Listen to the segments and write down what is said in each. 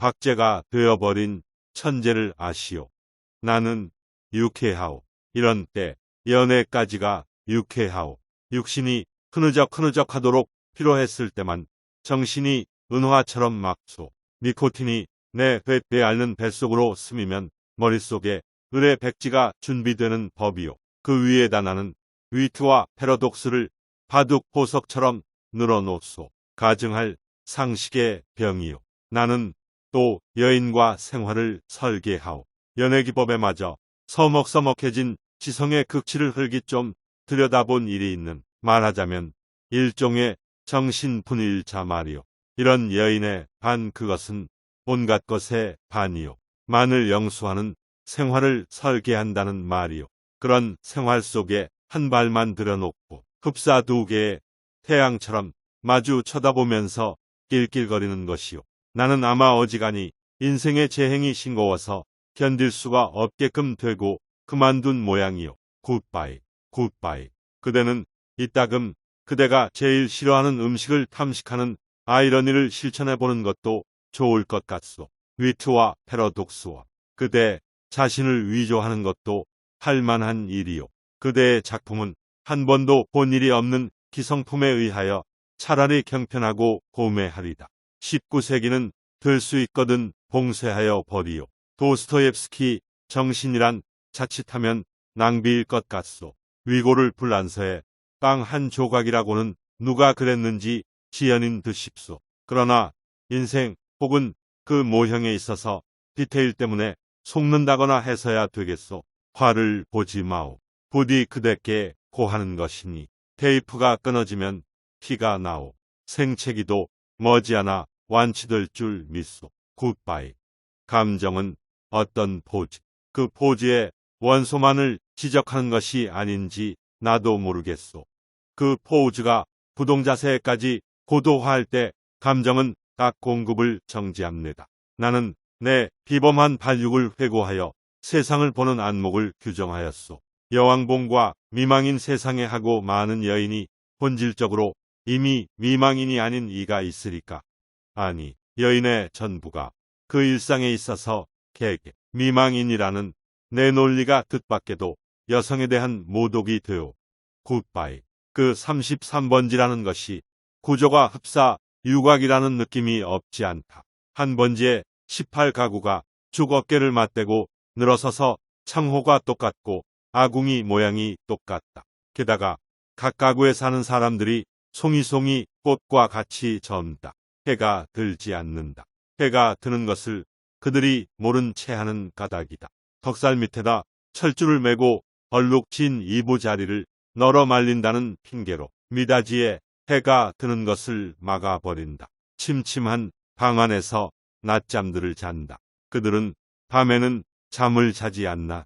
박제가 되어버린 천재를 아시오. 나는 유쾌하오. 이런 때 연애까지가 유쾌하오. 육신이 흐느적흐느적하도록 피로했을 때만 정신이 은화처럼 막소. 니코틴이 내 뱃대 앓는 뱃속으로 스미면 머릿속에 을의 백지가 준비되는 법이요. 그 위에다 나는 위트와 패러독스를 바둑 보석처럼 늘어놓소. 가증할 상식의 병이요. 나는 또 여인과 생활을 설계하오. 연애기법에 맞아 서먹서먹해진 지성의 극치를 흘기 좀 들여다본 일이 있는, 말하자면 일종의 정신분일자 말이요. 이런 여인의 반, 그것은 온갖 것의 반이요. 만을 영수하는 생활을 설계한다는 말이요. 그런 생활 속에 한 발만 들여놓고 흡사 두 개의 태양처럼 마주 쳐다보면서 낄낄거리는 것이요. 나는 아마 어지간히 인생의 재행이 싱거워서 견딜 수가 없게끔 되고 그만둔 모양이요. 굿바이, 굿바이. 그대는 이따금 그대가 제일 싫어하는 음식을 탐식하는 아이러니를 실천해보는 것도 좋을 것 같소. 위트와 패러독스와 그대 자신을 위조하는 것도 할 만한 일이요. 그대의 작품은 한 번도 본 일이 없는 기성품에 의하여 차라리 경편하고 고매하리다. 19세기는 될 수 있거든 봉쇄하여 버리요. 도스토옙스키 정신이란 자칫하면 낭비일 것 같소. 위고를 불란서에 빵 한 조각이라고는 누가 그랬는지 지연인 듯싶소. 그러나 인생 혹은 그 모형에 있어서 디테일 때문에 속는다거나 해서야 되겠소. 화를 보지 마오. 부디 그대께 고하는 것이니 테이프가 끊어지면 피가 나오. 생채기도 머지않아 완치될 줄 믿소. 굿바이. 감정은 어떤 포즈, 그 포즈의 원소만을 지적하는 것이 아닌지 나도 모르겠소. 그 포즈가 부동자세까지 고도화할 때 감정은 딱 공급을 정지합니다. 나는 내 비범한 발육을 회고하여 세상을 보는 안목을 규정하였소. 여왕봉과 미망인 세상에 하고 많은 여인이 본질적으로 이미 미망인이 아닌 이가 있으리까? 아니, 여인의 전부가 그 일상에 있어서 개개, 미망인이라는 내 논리가 뜻밖에도 여성에 대한 모독이 되어 굿바이. 그 33번지라는 것이 구조가 흡사 유곽이라는 느낌이 없지 않다. 한 번지에 18가구가 쭉 어깨를 맞대고 늘어서서 창호가 똑같고 아궁이 모양이 똑같다. 게다가 각 가구에 사는 사람들이 송이송이 꽃과 같이 젊다. 해가 들지 않는다. 해가 드는 것을 그들이 모른 채 하는 까닭이다. 덕살 밑에다 철줄을 매고 얼룩진 이부자리를 널어 말린다는 핑계로 미닫이에 해가 드는 것을 막아버린다. 침침한 방 안에서 낮잠들을 잔다. 그들은 밤에는 잠을 자지 않나?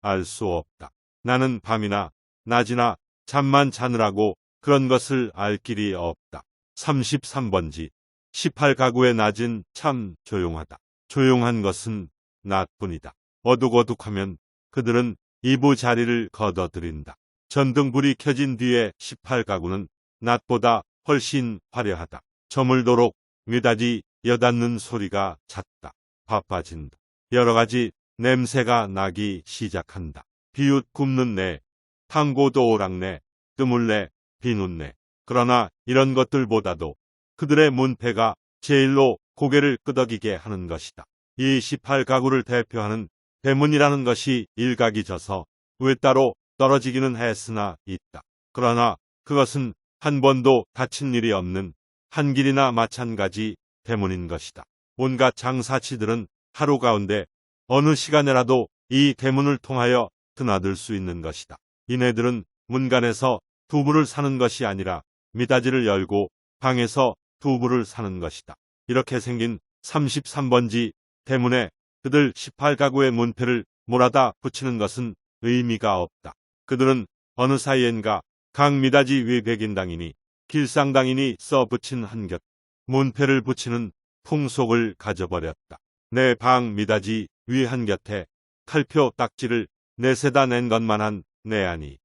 알 수 없다. 나는 밤이나 낮이나 잠만 자느라고 그런 것을 알 길이 없다. 33번지. 18가구의 낮은 참 조용하다. 조용한 것은 낮뿐이다. 어둑어둑하면 그들은 이부자리를 걷어들인다. 전등불이 켜진 뒤에 18가구는 낮보다 훨씬 화려하다. 저물도록 미닫이 여닫는 소리가 잦다. 바빠진다. 여러 가지 냄새가 나기 시작한다. 비웃 굽는 내, 탕고도 오락내, 뜨물내, 비눗내. 그러나 이런 것들보다도 그들의 문패가 제일로 고개를 끄덕이게 하는 것이다. 이 18가구를 대표하는 대문이라는 것이 일각이 져서 외따로 떨어지기는 했으나 있다. 그러나 그것은 한 번도 다친 일이 없는 한길이나 마찬가지 대문인 것이다. 온갖 장사치들은 하루 가운데 어느 시간에라도 이 대문을 통하여 드나들 수 있는 것이다. 이네들은 문간에서 두부를 사는 것이 아니라 미닫이를 열고 방에서 두부를 사는 것이다. 이렇게 생긴 33번지 대문에 그들 18가구의 문패를 몰아다 붙이는 것은 의미가 없다. 그들은 어느 사이엔가 각 미닫이 위 백인당이니 길상당이니 써붙인 한곁 문패를 붙이는 풍속을 가져버렸다. 내 방 미닫이 위 한곁에 칼표 딱지를 내세다 낸 것만한 내 안이,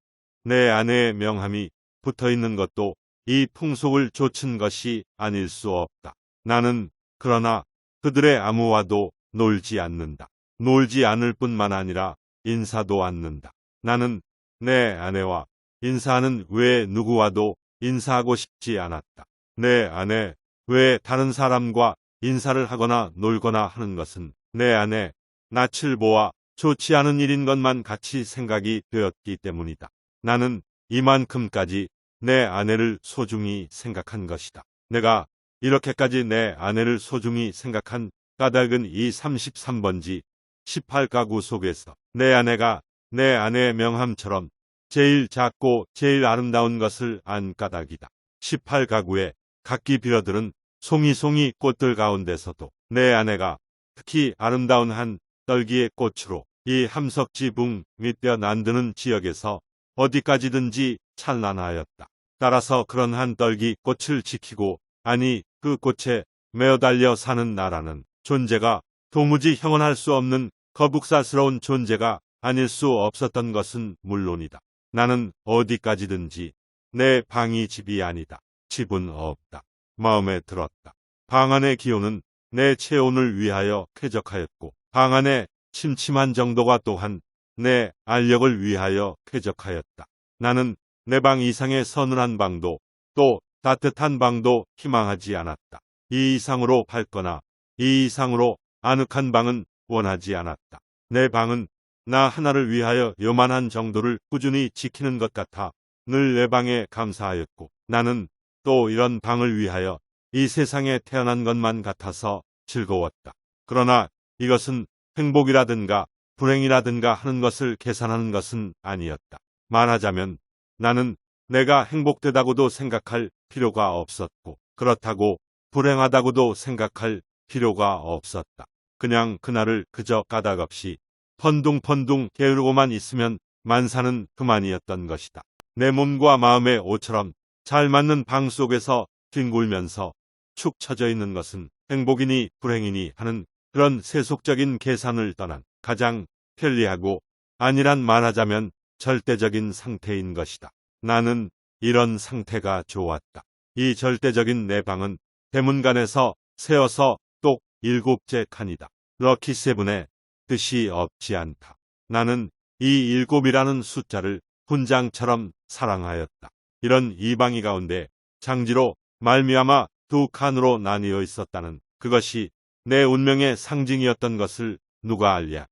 내 아내의 명함이 붙어있는 것도 이 풍속을 좇은 것이 아닐 수 없다. 나는 그러나 그들의 아무와도 놀지 않는다. 놀지 않을 뿐만 아니라 인사도 않는다. 나는 내 아내와 인사하는 외에 누구와도 인사하고 싶지 않았다. 내 아내 외에 다른 사람과 인사를 하거나 놀거나 하는 것은 내 아내 낯을 보아 좋지 않은 일인 것만 같이 생각이 되었기 때문이다. 나는 이만큼까지 내 아내를 소중히 생각한 것이다. 내가 이렇게까지 내 아내를 소중히 생각한 까닭은 이 33번지 18가구 속에서 내 아내가 내 아내의 명함처럼 제일 작고 제일 아름다운 것을 안 까닭이다. 18가구의 각기 비어들은 송이송이 꽃들 가운데서도 내 아내가 특히 아름다운 한 떨기의 꽃으로 이 함석지붕 밑뼈 난드는 지역에서 어디까지든지 찬란하였다. 따라서 그런 한 떨기 꽃을 지키고 아니 그 꽃에 매어달려 사는 나라는 존재가 도무지 형언할 수 없는 거북사스러운 존재가 아닐 수 없었던 것은 물론이다. 나는 어디까지든지 내 방이 집이 아니다. 집은 없다. 마음에 들었다. 방 안의 기온은 내 체온을 위하여 쾌적하였고 방 안의 침침한 정도가 또한 내 알력을 위하여 쾌적하였다. 나는 내 방 이상의 서늘한 방도 또 따뜻한 방도 희망하지 않았다. 이 이상으로 밝거나 이 이상으로 아늑한 방은 원하지 않았다. 내 방은 나 하나를 위하여 요만한 정도를 꾸준히 지키는 것 같아 늘 내 방에 감사하였고 나는 또 이런 방을 위하여 이 세상에 태어난 것만 같아서 즐거웠다. 그러나 이것은 행복이라든가 불행이라든가 하는 것을 계산하는 것은 아니었다. 말하자면 나는 내가 행복되다고도 생각할 필요가 없었고 그렇다고 불행하다고도 생각할 필요가 없었다. 그냥 그날을 그저 까닭없이 펀둥펀둥 게으르고만 있으면 만사는 그만이었던 것이다. 내 몸과 마음의 옷처럼 잘 맞는 방 속에서 뒹굴면서 축 처져 있는 것은 행복이니 불행이니 하는 그런 세속적인 계산을 떠난 가장 편리하고 안일한 말하자면 절대적인 상태인 것이다. 나는 이런 상태가 좋았다. 이 절대적인 내 방은 대문간에서 세어서 똑 7째 칸이다. 럭키7의 뜻이 없지 않다. 나는 이 7이라는 숫자를 훈장처럼 사랑하였다. 이런 이 방이 가운데 장지로 말미암아 2칸으로 나뉘어 있었다는 그것이 내 운명의 상징이었던 것을 누가 알랴.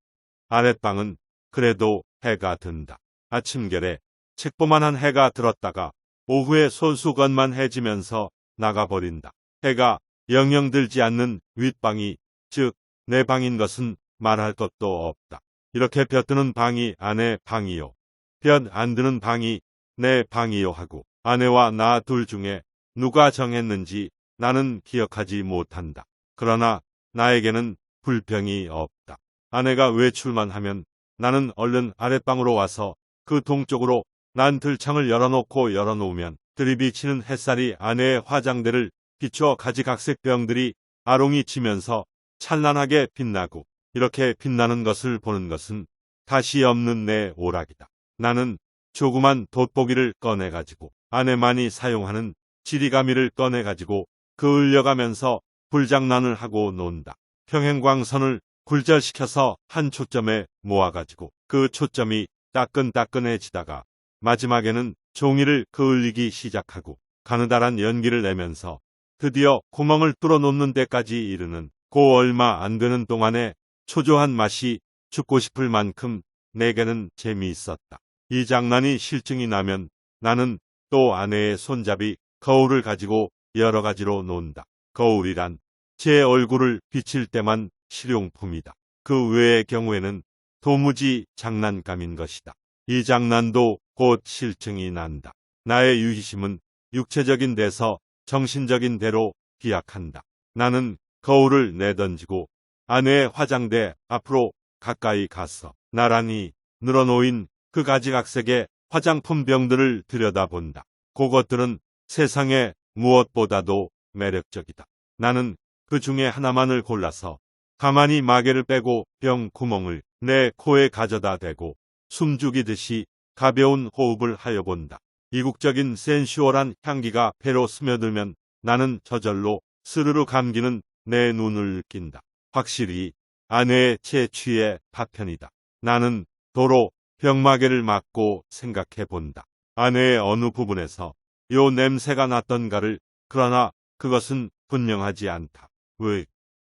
아랫방은 그래도 해가 든다. 아침결에 책보만한 해가 들었다가 오후에 손수건만해지면서 나가버린다. 해가 영영 들지 않는 윗방이 즉 내 방인 것은 말할 것도 없다. 이렇게 볕 드는 방이 아내 방이요. 볕 안 드는 방이 내 방이요 하고 아내와 나 둘 중에 누가 정했는지 나는 기억하지 못한다. 그러나 나에게는 불평이 없다. 아내가 외출만 하면 나는 얼른 아랫방으로 와서 그 동쪽으로 난 들창을 열어놓으면 들이비치는 햇살이 아내의 화장대를 비춰 가지각색 병들이 아롱이 치면서 찬란하게 빛나고 이렇게 빛나는 것을 보는 것은 다시 없는 내 오락이다. 나는 조그만 돋보기를 꺼내가지고 아내만이 사용하는 지리가미를 꺼내가지고 그을려가면서 불장난을 하고 논다. 평행광선을 굴절시켜서 한 초점에 모아가지고 그 초점이 따끈따끈해지다가 마지막에는 종이를 그을리기 시작하고 가느다란 연기를 내면서 드디어 구멍을 뚫어놓는 데까지 이르는 고 얼마 안 되는 동안에 초조한 맛이 죽고 싶을 만큼 내게는 재미있었다. 이 장난이 실증이 나면 나는 또 아내의 손잡이 거울을 가지고 여러 가지로 논다. 거울이란 제 얼굴을 비칠 때만 실용품이다. 그 외의 경우에는 도무지 장난감인 것이다. 이 장난도 곧 실증이 난다. 나의 유희심은 육체적인 데서 정신적인 데로 비약한다. 나는 거울을 내던지고 아내의 화장대 앞으로 가까이 가서 나란히 늘어놓인 그 가지각색의 화장품 병들을 들여다본다. 그것들은 세상에 무엇보다도 매력적이다. 나는 그 중에 하나만을 골라서 가만히 마개를 빼고 병 구멍을 내 코에 가져다 대고 숨죽이듯이 가벼운 호흡을 하여 본다. 이국적인 센슈얼한 향기가 배로 스며들면 나는 저절로 스르르 감기는 내 눈을 느낀다. 확실히 아내의 채취의 파편이다. 나는 도로 병마개를 맞고 생각해 본다. 아내의 어느 부분에서 요 냄새가 났던가를. 그러나 그것은 분명하지 않다. 왜?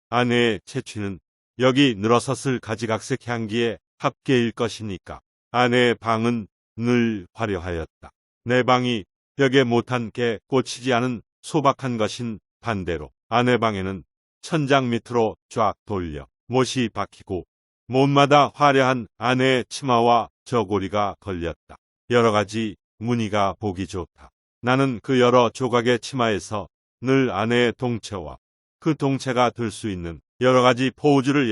아내의 채취는 여기 늘어섰을 가지각색 향기의 합계일 것이니까. 아내의 방은 늘 화려하였다. 내 방이 벽에 못한게 꽂히지 않은 소박한 것인 반대로 아내 방에는 천장 밑으로 쫙 돌려 못이 박히고 못마다 화려한 아내의 치마와 저고리가 걸렸다. 여러 가지 무늬가 보기 좋다. 나는 그 여러 조각의 치마에서 늘 아내의 동체와 그 동체가 들 수 있는 여러 가지 포즈를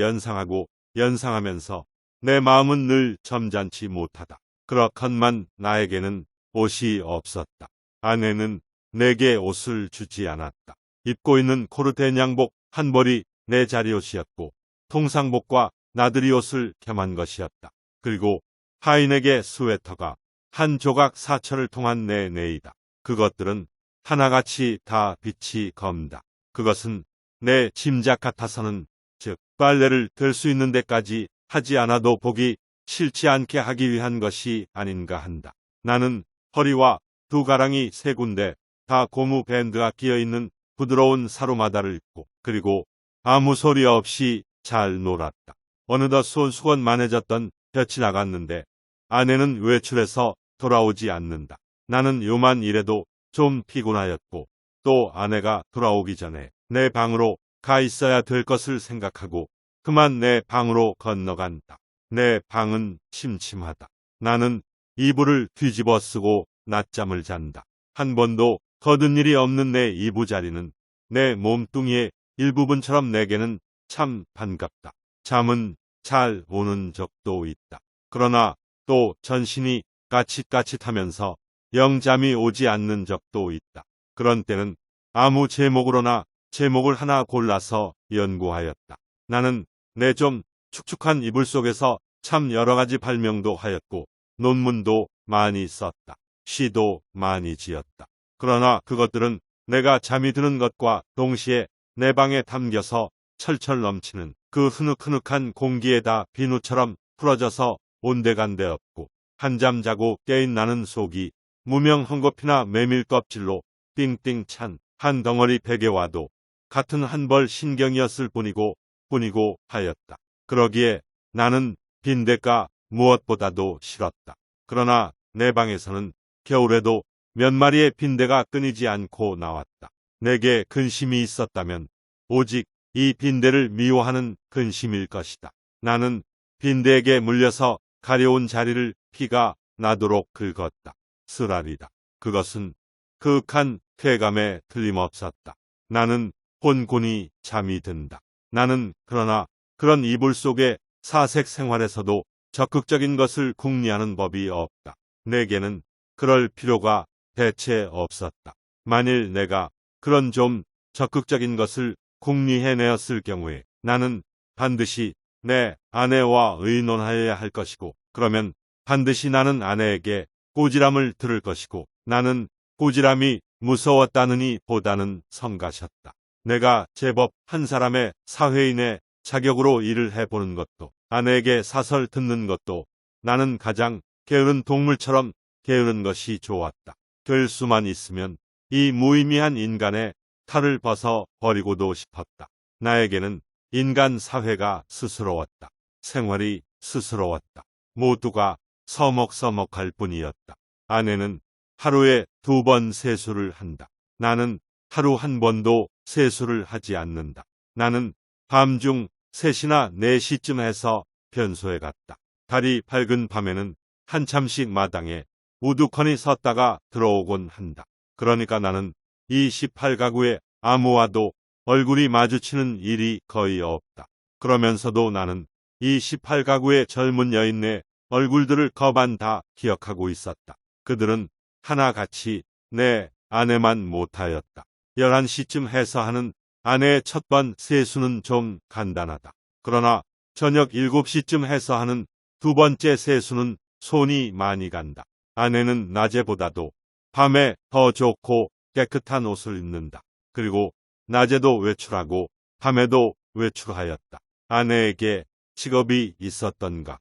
연상하면서 내 마음은 늘 점잖지 못하다. 그렇건만 나에게는 옷이 없었다. 아내는 내게 옷을 주지 않았다. 입고 있는 코르테 양복 한 벌이 내 자리옷이었고 통상복과 나들이 옷을 겸한 것이었다. 그리고 하인에게 스웨터가 한 조각 사철을 통한 내 네이다. 그것들은 하나같이 다 빛이 검다. 그것은 내 짐작 같아서는 즉 빨래를 될 수 있는 데까지 하지 않아도 보기 싫지 않게 하기 위한 것이 아닌가 한다. 나는 허리와 두 가랑이 세 군데 다 고무 밴드가 끼어있는 부드러운 사루마다를 입고 그리고 아무 소리 없이 잘 놀았다. 어느덧 손수건만해졌던 볕이 나갔는데 아내는 외출해서 돌아오지 않는다. 나는 요만 이래도 좀 피곤하였고 또 아내가 돌아오기 전에 내 방으로 가 있어야 될 것을 생각하고 그만 내 방으로 건너간다. 내 방은 침침하다. 나는 이불을 뒤집어 쓰고 낮잠을 잔다. 한 번도 거둔 일이 없는 내 이부자리는 내 몸뚱이의 일부분처럼 내게는 참 반갑다. 잠은 잘 오는 적도 있다. 그러나 또 전신이 까칫까칫하면서 영 잠이 오지 않는 적도 있다. 그런 때는 아무 제목으로나 제목을 하나 골라서 연구하였다. 나는 내 좀 축축한 이불 속에서 참 여러 가지 발명도 하였고 논문도 많이 썼다. 시도 많이 지었다. 그러나 그것들은 내가 잠이 드는 것과 동시에 내 방에 담겨서 철철 넘치는 그 흐느흐느한 공기에다 비누처럼 풀어져서 온데간데 없고 한잠 자고 깨인 나는 속이 무명 헝겊이나 메밀 껍질로 띵띵 찬 한 덩어리 베개와도 같은 한 벌 신경이었을 뿐이고 하였다. 그러기에 나는 빈대가 무엇보다도 싫었다. 그러나 내 방에서는 겨울에도 몇 마리의 빈대가 끊이지 않고 나왔다. 내게 근심이 있었다면 오직 이 빈대를 미워하는 근심일 것이다. 나는 빈대에게 물려서 가려운 자리를 피가 나도록 긁었다. 쓰라리다. 그것은 그윽한 쾌감에 틀림없었다. 나는 곤곤히 잠이 든다. 나는 그러나 그런 이불 속의 사색 생활에서도 적극적인 것을 궁리하는 법이 없다. 내게는 그럴 필요가 대체 없었다. 만일 내가 그런 좀 적극적인 것을 궁리해내었을 경우에 나는 반드시 내 아내와 의논하여야 할 것이고 그러면 반드시 나는 아내에게 꼬지람을 들을 것이고 나는 꼬지람이 무서웠다느니 보다는 성가셨다. 내가 제법 한 사람의 사회인의 자격으로 일을 해보는 것도 아내에게 사설 듣는 것도 나는 가장 게으른 동물처럼 게으른 것이 좋았다. 될 수만 있으면 이 무의미한 인간의 탈을 벗어 버리고도 싶었다. 나에게는 인간 사회가 스스러웠다. 생활이 스스러웠다. 모두가 서먹서먹할 뿐이었다. 아내는 하루에 2번 세수를 한다. 나는 하루 한 번도 세수를 하지 않는다. 나는 밤중 3시나 4시쯤 해서 변소에 갔다. 달이 밝은 밤에는 한참씩 마당에 우두커니 섰다가 들어오곤 한다. 그러니까 나는 이 18가구의 아무와도 얼굴이 마주치는 일이 거의 없다. 그러면서도 나는 이 18가구의 젊은 여인네 얼굴들을 거반 다 기억하고 있었다. 그들은 하나같이 내 아내만 못하였다. 11시쯤 해서 하는 아내의 첫 번 세수는 좀 간단하다. 그러나 저녁 7시쯤 해서 하는 2번째 세수는 손이 많이 간다. 아내는 낮에보다도 밤에 더 좋고 깨끗한 옷을 입는다. 그리고 낮에도 외출하고 밤에도 외출하였다. 아내에게 직업이 있었던가?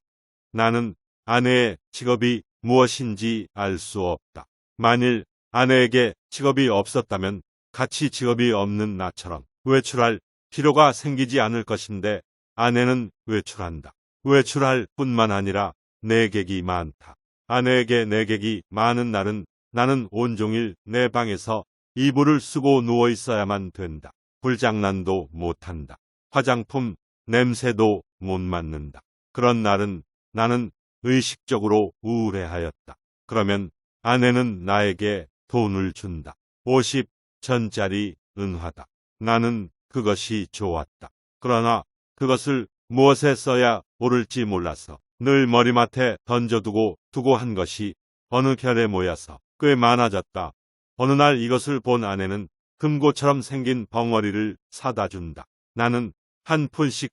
나는 아내의 직업이 무엇인지 알 수 없다. 만일 아내에게 직업이 없었다면 같이 직업이 없는 나처럼 외출할 필요가 생기지 않을 것인데 아내는 외출한다. 외출할 뿐만 아니라 내객이 많다. 아내에게 내객이 많은 날은 나는 온종일 내 방에서 이불을 쓰고 누워 있어야만 된다. 불장난도 못한다. 화장품 냄새도 못 맡는다. 그런 날은 나는 의식적으로 우울해하였다. 그러면 아내는 나에게 돈을 준다. 50전짜리 은화다. 나는 그것이 좋았다. 그러나 그것을 무엇에 써야 옳을지 몰라서 늘 머리맡에 던져두고 한 것이 어느 결에 모여서 꽤 많아졌다. 어느 날 이것을 본 아내는 금고처럼 생긴 벙어리를 사다 준다. 나는 한 푼씩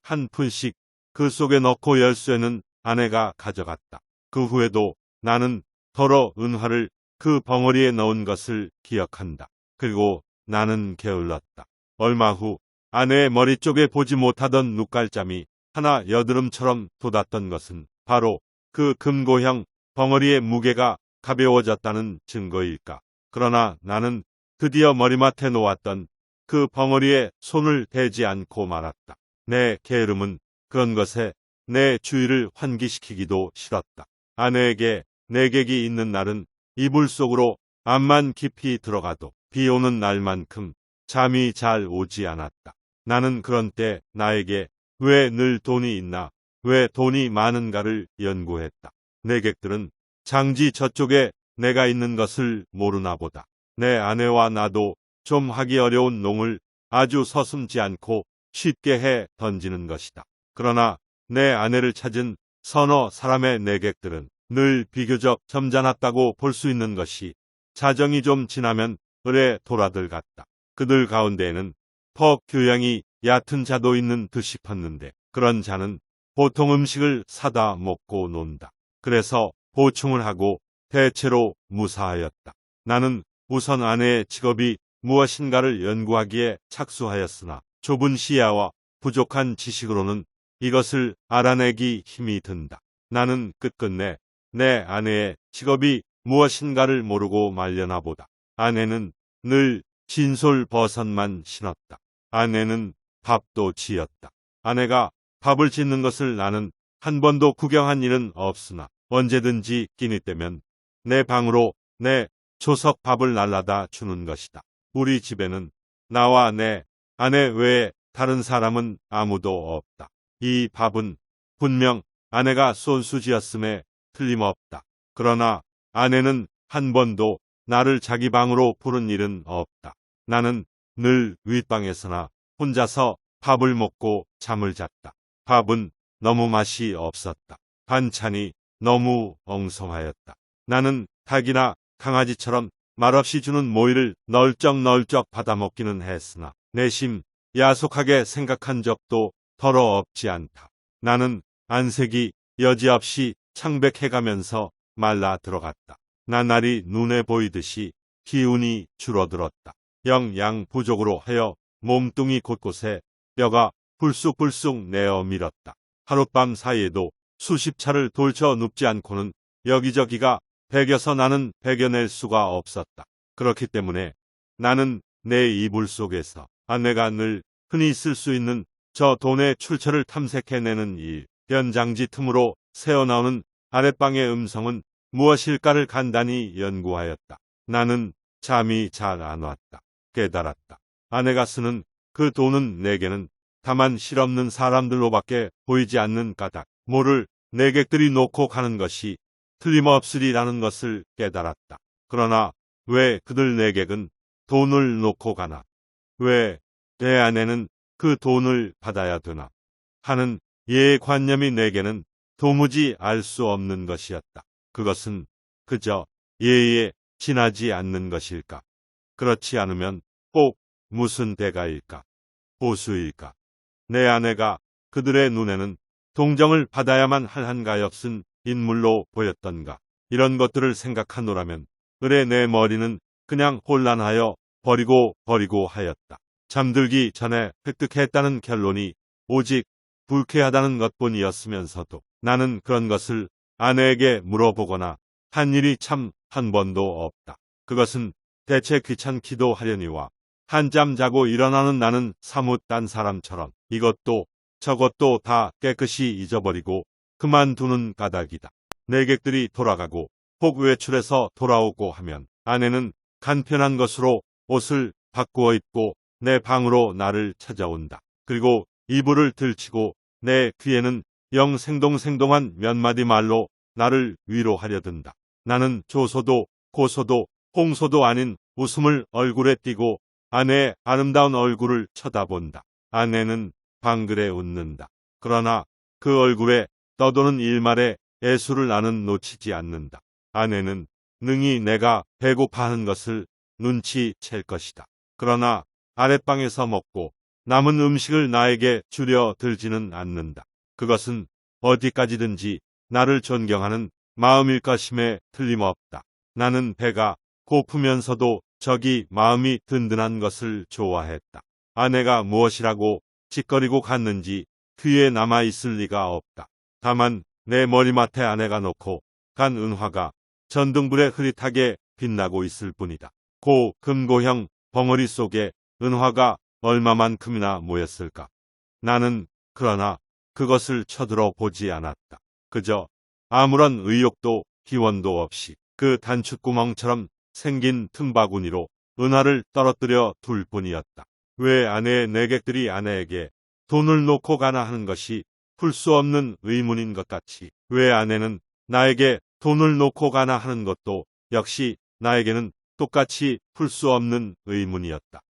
그 속에 넣고 열쇠는 아내가 가져갔다. 그 후에도 나는 더러 은화를 그 벙어리에 넣은 것을 기억한다. 그리고 나는 게을렀다. 얼마 후 아내의 머리 쪽에 보지 못하던 눈깔잠이 하나 여드름처럼 돋았던 것은 바로 그 금고형 벙어리의 무게가 가벼워졌다는 증거일까. 그러나 나는 드디어 머리맡에 놓았던 그 벙어리에 손을 대지 않고 말았다. 내 게으름은 그런 것에 내 주의를 환기시키기도 싫었다. 아내에게 내객이 있는 날은 이불 속으로 암만 깊이 들어가도 비 오는 날만큼 잠이 잘 오지 않았다. 나는 그런 때 나에게 왜 늘 돈이 있나, 왜 돈이 많은가를 연구했다. 내객들은 장지 저쪽에 내가 있는 것을 모르나 보다. 내 아내와 나도 좀 하기 어려운 농을 아주 서슴지 않고 쉽게 해 던지는 것이다. 그러나 내 아내를 찾은 서너 사람의 내객들은 늘 비교적 점잖았다고 볼 수 있는 것이 자정이 좀 지나면 을에 돌아들 같다. 그들 가운데에는 퍽 교양이 얕은 자도 있는 듯 싶었는데 그런 자는 보통 음식을 사다 먹고 논다. 그래서 보충을 하고 대체로 무사하였다. 나는 우선 아내의 직업이 무엇인가를 연구하기에 착수하였으나 좁은 시야와 부족한 지식으로는 이것을 알아내기 힘이 든다. 나는 끝끝내 내 아내의 직업이 무엇인가를 모르고 말려나 보다. 아내는 늘 진솔버섯만 신었다. 아내는 밥도 지었다. 아내가 밥을 짓는 것을 나는 한 번도 구경한 일은 없으나 언제든지 끼니 때면 내 방으로 내 조석 밥을 날라다 주는 것이다. 우리 집에는 나와 내 아내 외에 다른 사람은 아무도 없다. 이 밥은 분명 아내가 손수지었음에 틀림없다. 그러나 아내는 한 번도 나를 자기 방으로 부른 일은 없다. 나는 늘 윗방에서나 혼자서 밥을 먹고 잠을 잤다. 밥은 너무 맛이 없었다. 반찬이 너무 엉성하였다. 나는 닭이나 강아지처럼 말없이 주는 모이를 널쩍널쩍 받아먹기는 했으나 내심 야속하게 생각한 적도 더러 없지 않다. 나는 안색이 여지없이 창백해가면서 말라 들어갔다. 나날이 눈에 보이듯이 기운이 줄어들었다. 영양 부족으로 하여 몸뚱이 곳곳에 뼈가 불쑥불쑥 내어 밀었다. 하룻밤 사이에도 수십 차를 돌쳐 눕지 않고는 여기저기가 배겨서 나는 배겨낼 수가 없었다. 그렇기 때문에 나는 내 이불 속에서 아내가 늘 흔히 쓸 수 있는 저 돈의 출처를 탐색해내는 일, 변장지 틈으로 새어나오는 아랫방의 음성은 무엇일까를 간단히 연구하였다. 나는 잠이 잘 안 왔다. 깨달았다. 아내가 쓰는 그 돈은 내게는 다만 실없는 사람들로밖에 보이지 않는 까닭, 모를 내객들이 놓고 가는 것이 틀림없으리라는 것을 깨달았다. 그러나 왜 그들 내객은 돈을 놓고 가나? 왜 내 아내는 그 돈을 받아야 되나? 하는 예관념이 내게는 도무지 알 수 없는 것이었다. 그것은 그저 예에 지나지 않는 것일까? 그렇지 않으면 꼭 무슨 대가일까? 보수일까? 내 아내가 그들의 눈에는 동정을 받아야만 할 한가엾은 인물로 보였던가? 이런 것들을 생각하노라면 을의 내 머리는 그냥 혼란하여 버리고 하였다. 잠들기 전에 획득했다는 결론이 오직 불쾌하다는 것뿐이었으면서도 나는 그런 것을 아내에게 물어보거나 한 일이 참 한 번도 없다. 그것은 대체 귀찮기도 하려니와 한잠 자고 일어나는 나는 사뭇 딴 사람처럼 이것도 저것도 다 깨끗이 잊어버리고 그만두는 까닭이다. 내객들이 돌아가고 혹 외출해서 돌아오고 하면 아내는 간편한 것으로 옷을 바꾸어 입고 내 방으로 나를 찾아온다. 그리고 이불을 들치고 내 귀에는 영 생동생동한 몇 마디 말로 나를 위로하려 든다. 나는 조소도 고소도 홍소도 아닌 웃음을 얼굴에 띠고 아내의 아름다운 얼굴을 쳐다본다. 아내는 방글에 웃는다. 그러나 그 얼굴에 떠도는 일말의 애수를 나는 놓치지 않는다. 아내는 능히 내가 배고파하는 것을 눈치챌 것이다. 그러나 아랫방에서 먹고 남은 음식을 나에게 주려 들지는 않는다. 그것은 어디까지든지 나를 존경하는 마음일 것임에 틀림없다. 나는 배가 고프면서도 적이 마음이 든든한 것을 좋아했다. 아내가 무엇이라고 짓거리고 갔는지 귀에 남아있을 리가 없다. 다만 내 머리맡에 아내가 놓고 간 은화가 전등불에 흐릿하게 빛나고 있을 뿐이다. 고 금고형 벙어리 속에 은화가 얼마만큼이나 모였을까. 나는 그러나 그것을 쳐들어 보지 않았다. 그저 아무런 의욕도 기원도 없이 그 단추구멍처럼 생긴 틈바구니로 은화를 떨어뜨려 둘 뿐이었다. 왜 아내의 내객들이 아내에게 돈을 놓고 가나 하는 것이 풀 수 없는 의문인 것 같이 왜 아내는 나에게 돈을 놓고 가나 하는 것도 역시 나에게는 똑같이 풀 수 없는 의문이었다.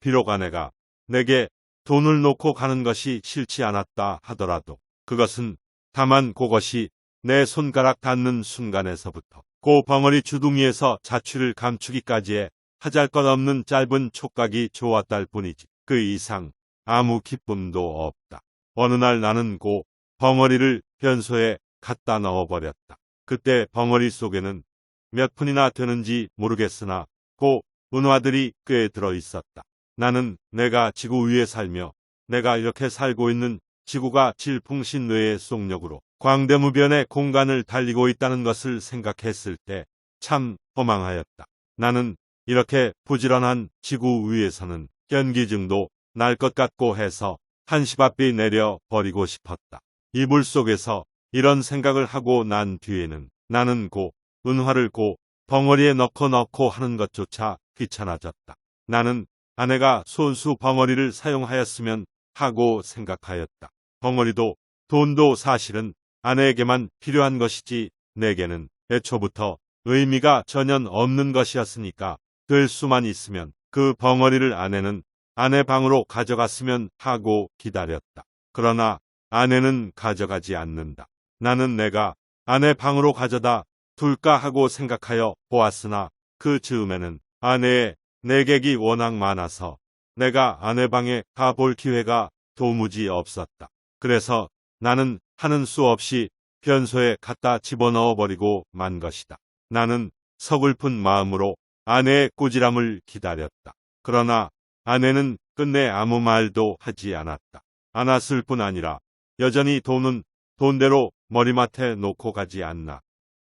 비록 아내가 내게 돈을 놓고 가는 것이 싫지 않았다 하더라도 그것은 다만 그것이 내 손가락 닿는 순간에서부터 그 벙어리 주둥이에서 자취를 감추기까지의 하잘것없는 짧은 촉각이 좋았달 뿐이지 그 이상 아무 기쁨도 없다. 어느 날 나는 그 벙어리를 변소에 갖다 넣어버렸다. 그때 벙어리 속에는 몇 푼이나 되는지 모르겠으나 그 은화들이 꽤 들어 있었다. 나는 내가 지구 위에 살며 내가 이렇게 살고 있는 지구가 질풍신뇌의 속력으로 광대무변의 공간을 달리고 있다는 것을 생각했을 때 참 허망하였다. 나는 이렇게 부지런한 지구 위에서는 현기증도 날 것 같고 해서 한시바삐 내려 버리고 싶었다. 이불 속에서 이런 생각을 하고 난 뒤에는 나는 고 은화를 고 벙어리에 넣고 하는 것조차 귀찮아졌다. 나는 아내가 손수 벙어리를 사용하였으면 하고 생각하였다. 벙어리도 돈도 사실은 아내에게만 필요한 것이지 내게는 애초부터 의미가 전혀 없는 것이었으니까 될 수만 있으면 그 벙어리를 아내는 아내 방으로 가져갔으면 하고 기다렸다. 그러나 아내는 가져가지 않는다. 나는 내가 아내 방으로 가져다 둘까 하고 생각하여 보았으나 그 즈음에는 아내의 내객이 워낙 많아서 내가 아내 방에 가볼 기회가 도무지 없었다. 그래서 나는 하는 수 없이 변소에 갖다 집어넣어 버리고 만 것이다. 나는 서글픈 마음으로 아내의 꾸지람을 기다렸다. 그러나 아내는 끝내 아무 말도 하지 않았다. 않았을 뿐 아니라 여전히 돈은 돈대로 머리맡에 놓고 가지 않나.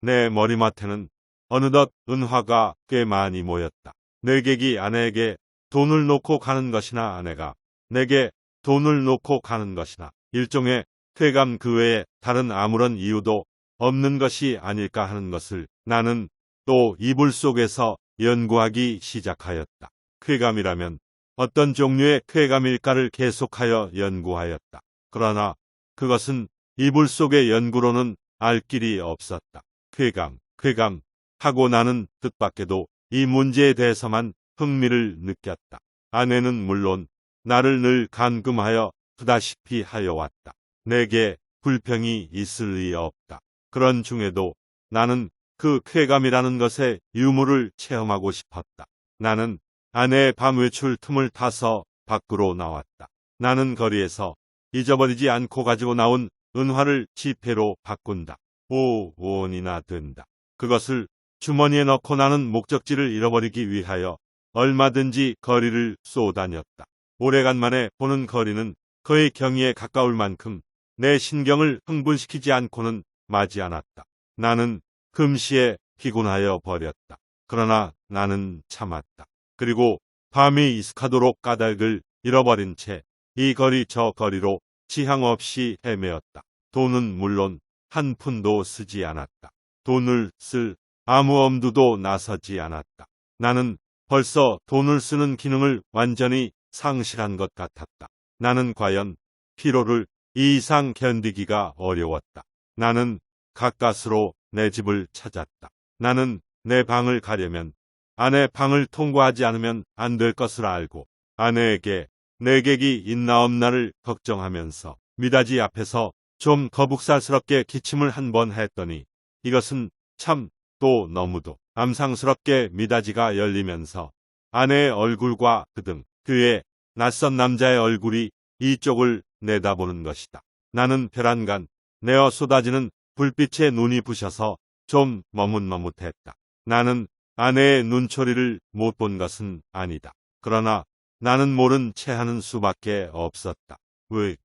내 머리맡에는 어느덧 은화가 꽤 많이 모였다. 내객이 아내에게 돈을 놓고 가는 것이나 아내가 내게 돈을 놓고 가는 것이나 일종의 쾌감 그 외에 다른 아무런 이유도 없는 것이 아닐까 하는 것을 나는 또 이불 속에서 연구하기 시작하였다. 쾌감이라면 어떤 종류의 쾌감일까를 계속하여 연구하였다. 그러나 그것은 이불 속의 연구로는 알 길이 없었다. 쾌감 하고 나는 뜻밖에도 이 문제에 대해서만 흥미를 느꼈다. 아내는 물론 나를 늘 감금하여 두다시피 하여 왔다. 내게 불평이 있을 리 없다. 그런 중에도 나는 그 쾌감이라는 것의 유무를 체험하고 싶었다. 나는 아내의 밤 외출 틈을 타서 밖으로 나왔다. 나는 거리에서 잊어버리지 않고 가지고 나온 은화를 지폐로 바꾼다. 5원이나 된다. 그것을 주머니에 넣고 나는 목적지를 잃어버리기 위하여 얼마든지 거리를 쏘다녔다. 오래간만에 보는 거리는 거의 경의에 가까울 만큼 내 신경을 흥분시키지 않고는 마지 않았다. 나는 금시에 피곤하여 버렸다. 그러나 나는 참았다. 그리고 밤이 이슥하도록 까닭을 잃어버린 채 이 거리 저 거리로 지향 없이 헤매었다. 돈은 물론 한 푼도 쓰지 않았다. 돈을 쓸 아무 엄두도 나서지 않았다. 나는 벌써 돈을 쓰는 기능을 완전히 상실한 것 같았다. 나는 과연 피로를 이 이상 견디기가 어려웠다. 나는 가까스로 내 집을 찾았다. 나는 내 방을 가려면 아내 방을 통과하지 않으면 안 될 것을 알고 아내에게 내객이 있나 없나를 걱정하면서 미닫이 앞에서 좀 거북살스럽게 기침을 한 번 했더니 이것은 참 또 너무도 암상스럽게 미닫이가 열리면서 아내의 얼굴과 그등 그의 낯선 남자의 얼굴이 이쪽을 내다보는 것이다. 나는 벼란간 내어 쏟아지는 불빛에 눈이 부셔서 좀 머뭇머뭇했다. 나는 아내의 눈초리를 못 본 것은 아니다. 그러나 나는 모른 채 하는 수밖에 없었다. 왜?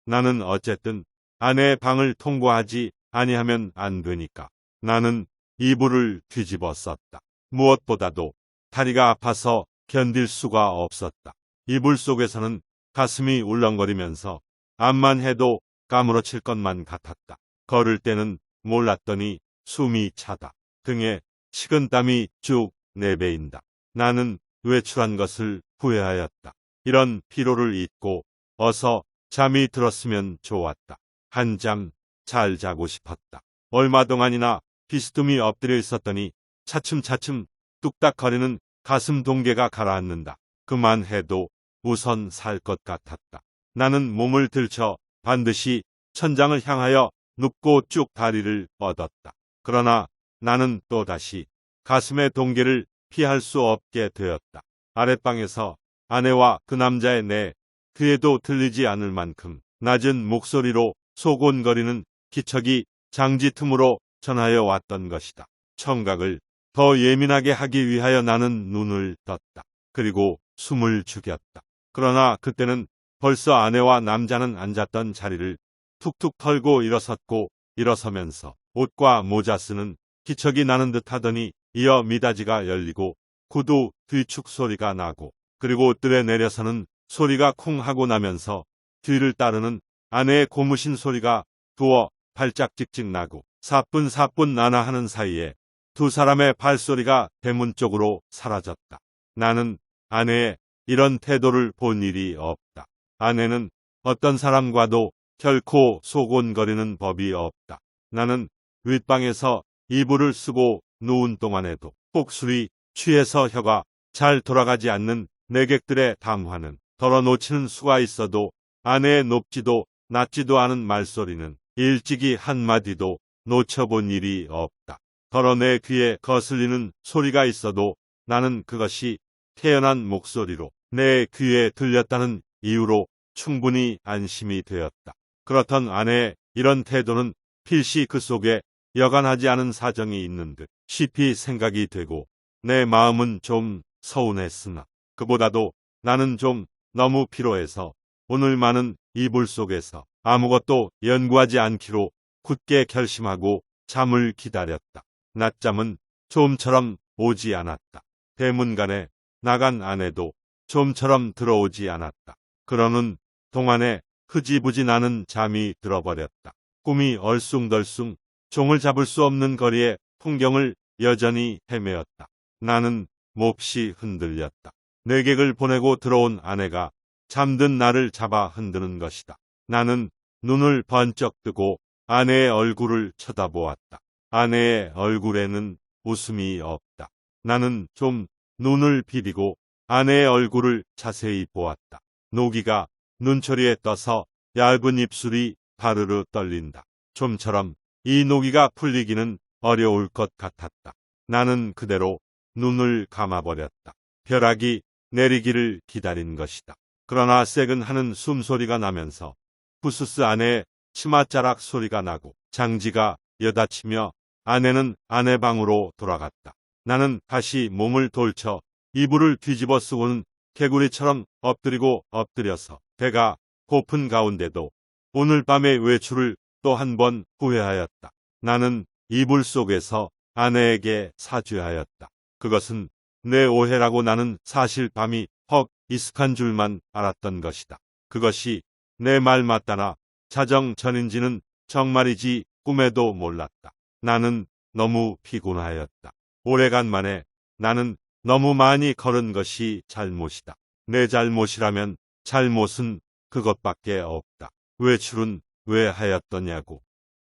나는 어쨌든 아내의 방을 통과하지 아니하면 안 되니까. 나는 이불을 뒤집어 썼다. 무엇보다도 다리가 아파서 견딜 수가 없었다. 이불 속에서는 가슴이 울렁거리면서 암만 해도 까무러칠 것만 같았다. 걸을 때는 몰랐더니 숨이 차다. 등에 식은땀이 쭉 내배인다. 나는 외출한 것을 후회하였다. 이런 피로를 잊고 어서 잠이 들었으면 좋았다. 한잠 잘 자고 싶었다. 얼마 동안이나 비스듬히 엎드려 있었더니 차츰차츰 뚝딱거리는 가슴 동계가 가라앉는다. 그만해도 우선 살 것 같았다. 나는 몸을 들쳐 반드시 천장을 향하여 눕고 쭉 다리를 뻗었다. 그러나 나는 또다시 가슴의 동계를 피할 수 없게 되었다. 아랫방에서 아내와 그 남자의 그에도 들리지 않을 만큼 낮은 목소리로 소곤거리는 기척이 장지 틈으로 전하여 왔던 것이다. 청각을 더 예민하게 하기 위하여 나는 눈을 떴다. 그리고 숨을 죽였다. 그러나 그때는 벌써 아내와 남자는 앉았던 자리를 툭툭 털고 일어섰고 일어서면서 옷과 모자 쓰는 기척이 나는 듯 하더니 이어 미닫이가 열리고 구두 뒤축 소리가 나고 그리고 뜰에 내려서는 소리가 쿵 하고 나면서 뒤를 따르는 아내의 고무신 소리가 두어 발짝 찍찍 나고 사뿐사뿐 나나 하는 사이에 두 사람의 발소리가 대문 쪽으로 사라졌다. 나는 아내의 이런 태도를 본 일이 없다. 아내는 어떤 사람과도 결코 소곤거리는 법이 없다. 나는 윗방에서 이불을 쓰고 누운 동안에도 꼭 술이 취해서 혀가 잘 돌아가지 않는 내객들의 담화는 덜어놓치는 수가 있어도 아내의 높지도 낮지도 않은 말소리는 일찍이 한마디도 놓쳐본 일이 없다. 덜어 내 귀에 거슬리는 소리가 있어도 나는 그것이 태연한 목소리로 내 귀에 들렸다는 이유로 충분히 안심이 되었다. 그렇던 아내의 이런 태도는 필시 그 속에 여간하지 않은 사정이 있는 듯 싶이 생각이 되고 내 마음은 좀 서운했으나 그보다도 나는 좀 너무 피로해서 오늘만은 이불 속에서 아무것도 연구하지 않기로 굳게 결심하고 잠을 기다렸다. 낮잠은 좀처럼 오지 않았다. 대문간에 나간 아내도 좀처럼 들어오지 않았다. 그러는 동안에 흐지부지 나는 잠이 들어버렸다. 꿈이 얼숭덜숭 종을 잡을 수 없는 거리의 풍경을 여전히 헤매었다. 나는 몹시 흔들렸다. 내객을 보내고 들어온 아내가 잠든 나를 잡아 흔드는 것이다. 나는 눈을 번쩍 뜨고 아내의 얼굴을 쳐다보았다. 아내의 얼굴에는 웃음이 없다. 나는 좀 눈을 비비고 아내의 얼굴을 자세히 보았다. 노기가 눈초리에 떠서 얇은 입술이 바르르 떨린다. 좀처럼 이 노기가 풀리기는 어려울 것 같았다. 나는 그대로 눈을 감아버렸다. 벼락이 내리기를 기다린 것이다. 그러나 새근하는 숨소리가 나면서 부스스 아내의 치맛자락 소리가 나고 장지가 여닫히며 아내는 아내 방으로 돌아갔다. 나는 다시 몸을 돌쳐 이불을 뒤집어 쓰고는 개구리처럼 엎드리고 엎드려서 배가 고픈 가운데도 오늘 밤의 외출을 또 한 번 후회하였다. 나는 이불 속에서 아내에게 사죄하였다. 그것은 내 오해라고 나는 사실 밤이 헉 익숙한 줄만 알았던 것이다. 그것이 내 말 맞다나 자정 전인지는 정말이지 꿈에도 몰랐다. 나는 너무 피곤하였다. 오래간만에 나는 너무 많이 걸은 것이 잘못이다. 내 잘못이라면 잘못은 그것밖에 없다. 외출은 왜 하였더냐고.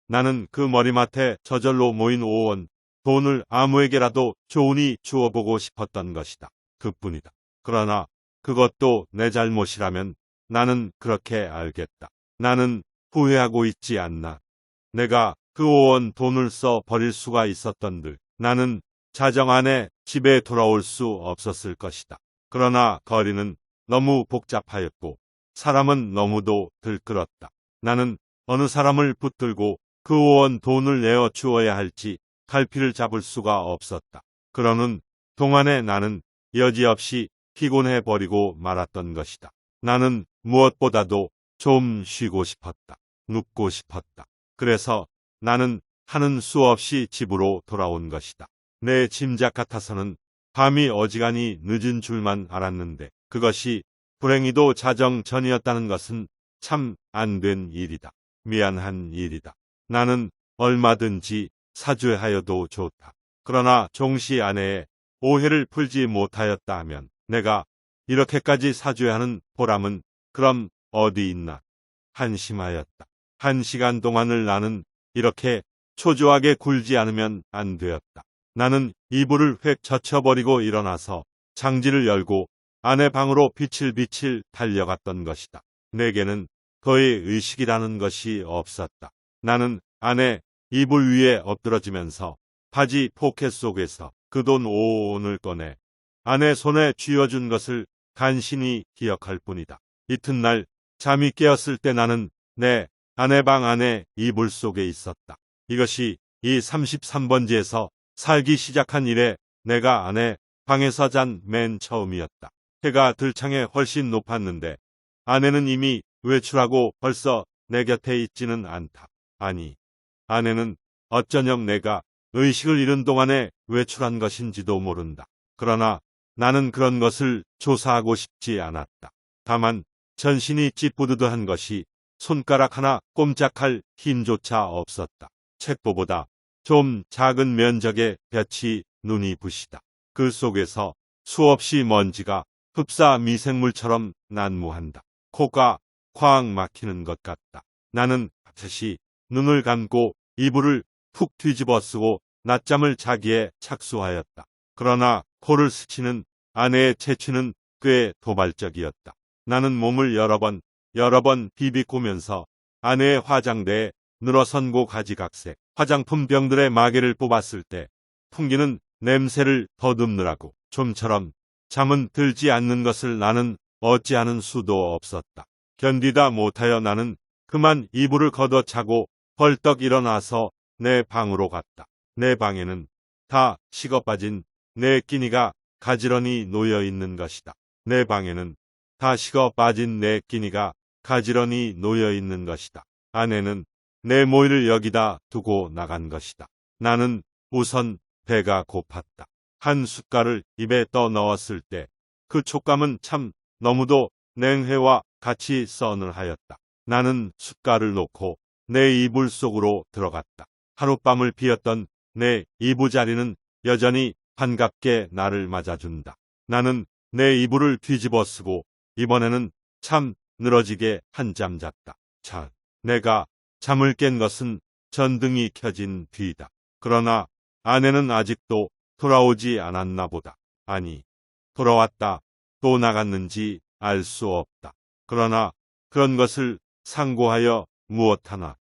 나는 그 머리맡에 저절로 모인 5원 돈을 아무에게라도 좋으니 주어보고 싶었던 것이다. 그뿐이다. 그러나 그것도 내 잘못이라면 나는 그렇게 알겠다. 나는 후회하고 있지 않나. 내가 그 5원 돈을 써 버릴 수가 있었던들 나는 자정 안에 집에 돌아올 수 없었을 것이다. 그러나 거리는 너무 복잡하였고 사람은 너무도 들끓었다. 나는 어느 사람을 붙들고 그 5원 돈을 내어 주어야 할지 갈피를 잡을 수가 없었다. 그러는 동안에 나는 여지없이 피곤해 버리고 말았던 것이다. 나는 무엇보다도 좀 쉬고 싶었다. 눕고 싶었다. 그래서 나는 하는 수 없이 집으로 돌아온 것이다. 내 짐작 같아서는 밤이 어지간히 늦은 줄만 알았는데 그것이 불행히도 자정 전이었다는 것은 참 안 된 일이다. 미안한 일이다. 나는 얼마든지 사죄하여도 좋다. 그러나 종시 아내의 오해를 풀지 못하였다 하면 내가 이렇게까지 사죄하는 보람은 그럼 어디 있나. 한심하였다. 1시간 동안을 나는 이렇게 초조하게 굴지 않으면 안 되었다. 나는 이불을 획 젖혀버리고 일어나서 장지를 열고 아내 방으로 비칠비칠 달려갔던 것이다. 내게는 거의 의식이라는 것이 없었다. 나는 아내 이불 위에 엎드러지면서 바지 포켓 속에서 그 돈 5원을 꺼내 아내 손에 쥐어준 것을 간신히 기억할 뿐이다. 이튿날 잠이 깨었을 때 나는 내 아내 방 안에 이불 속에 있었다. 이것이 이 33번지에서 살기 시작한 이래 내가 아내 방에서 잔 맨 처음이었다. 해가 들창에 훨씬 높았는데 아내는 이미 외출하고 벌써 내 곁에 있지는 않다. 아니, 아내는 어쩌면 내가 의식을 잃은 동안에 외출한 것인지도 모른다. 그러나 나는 그런 것을 조사하고 싶지 않았다. 다만 전신이 찌뿌드드한 것이 손가락 하나 꼼짝할 힘조차 없었다. 책보보다 좀 작은 면적의 볕이 눈이 부시다. 그 속에서 수없이 먼지가 흡사 미생물처럼 난무한다. 코가 콱 막히는 것 같다. 나는 다시 눈을 감고 이불을 푹 뒤집어 쓰고 낮잠을 자기에 착수하였다. 그러나 코를 스치는 아내의 채취는 꽤 도발적이었다. 나는 몸을 여러 번 비비고면서 아내의 화장대에 늘어선고 가지각색 화장품 병들의 마개를 뽑았을 때 풍기는 냄새를 더듬느라고 좀처럼 잠은 들지 않는 것을 나는 어찌하는 수도 없었다. 견디다 못하여 나는 그만 이불을 걷어차고 벌떡 일어나서 내 방으로 갔다. 내 방에는 다 식어빠진 내 끼니가 가지런히 놓여 있는 것이다. 내 방에는 다 식어빠진 내 끼니가 가지런히 놓여 있는 것이다. 아내는 내 모이를 여기다 두고 나간 것이다. 나는 우선 배가 고팠다. 한 숟갈을 입에 떠 넣었을 때 그 촉감은 참 너무도 냉회와 같이 서늘하였다. 나는 숟갈을 놓고 내 이불 속으로 들어갔다. 하룻밤을 비었던 내 이부자리는 여전히 반갑게 나를 맞아준다. 나는 내 이불을 뒤집어 쓰고 이번에는 참 늘어지게 한잠 잤다. 참, 내가 잠을 깬 것은 전등이 켜진 뒤다. 그러나 아내는 아직도 돌아오지 않았나 보다. 아니, 돌아왔다. 또 나갔는지 알 수 없다. 그러나 그런 것을 상고하여 무엇하나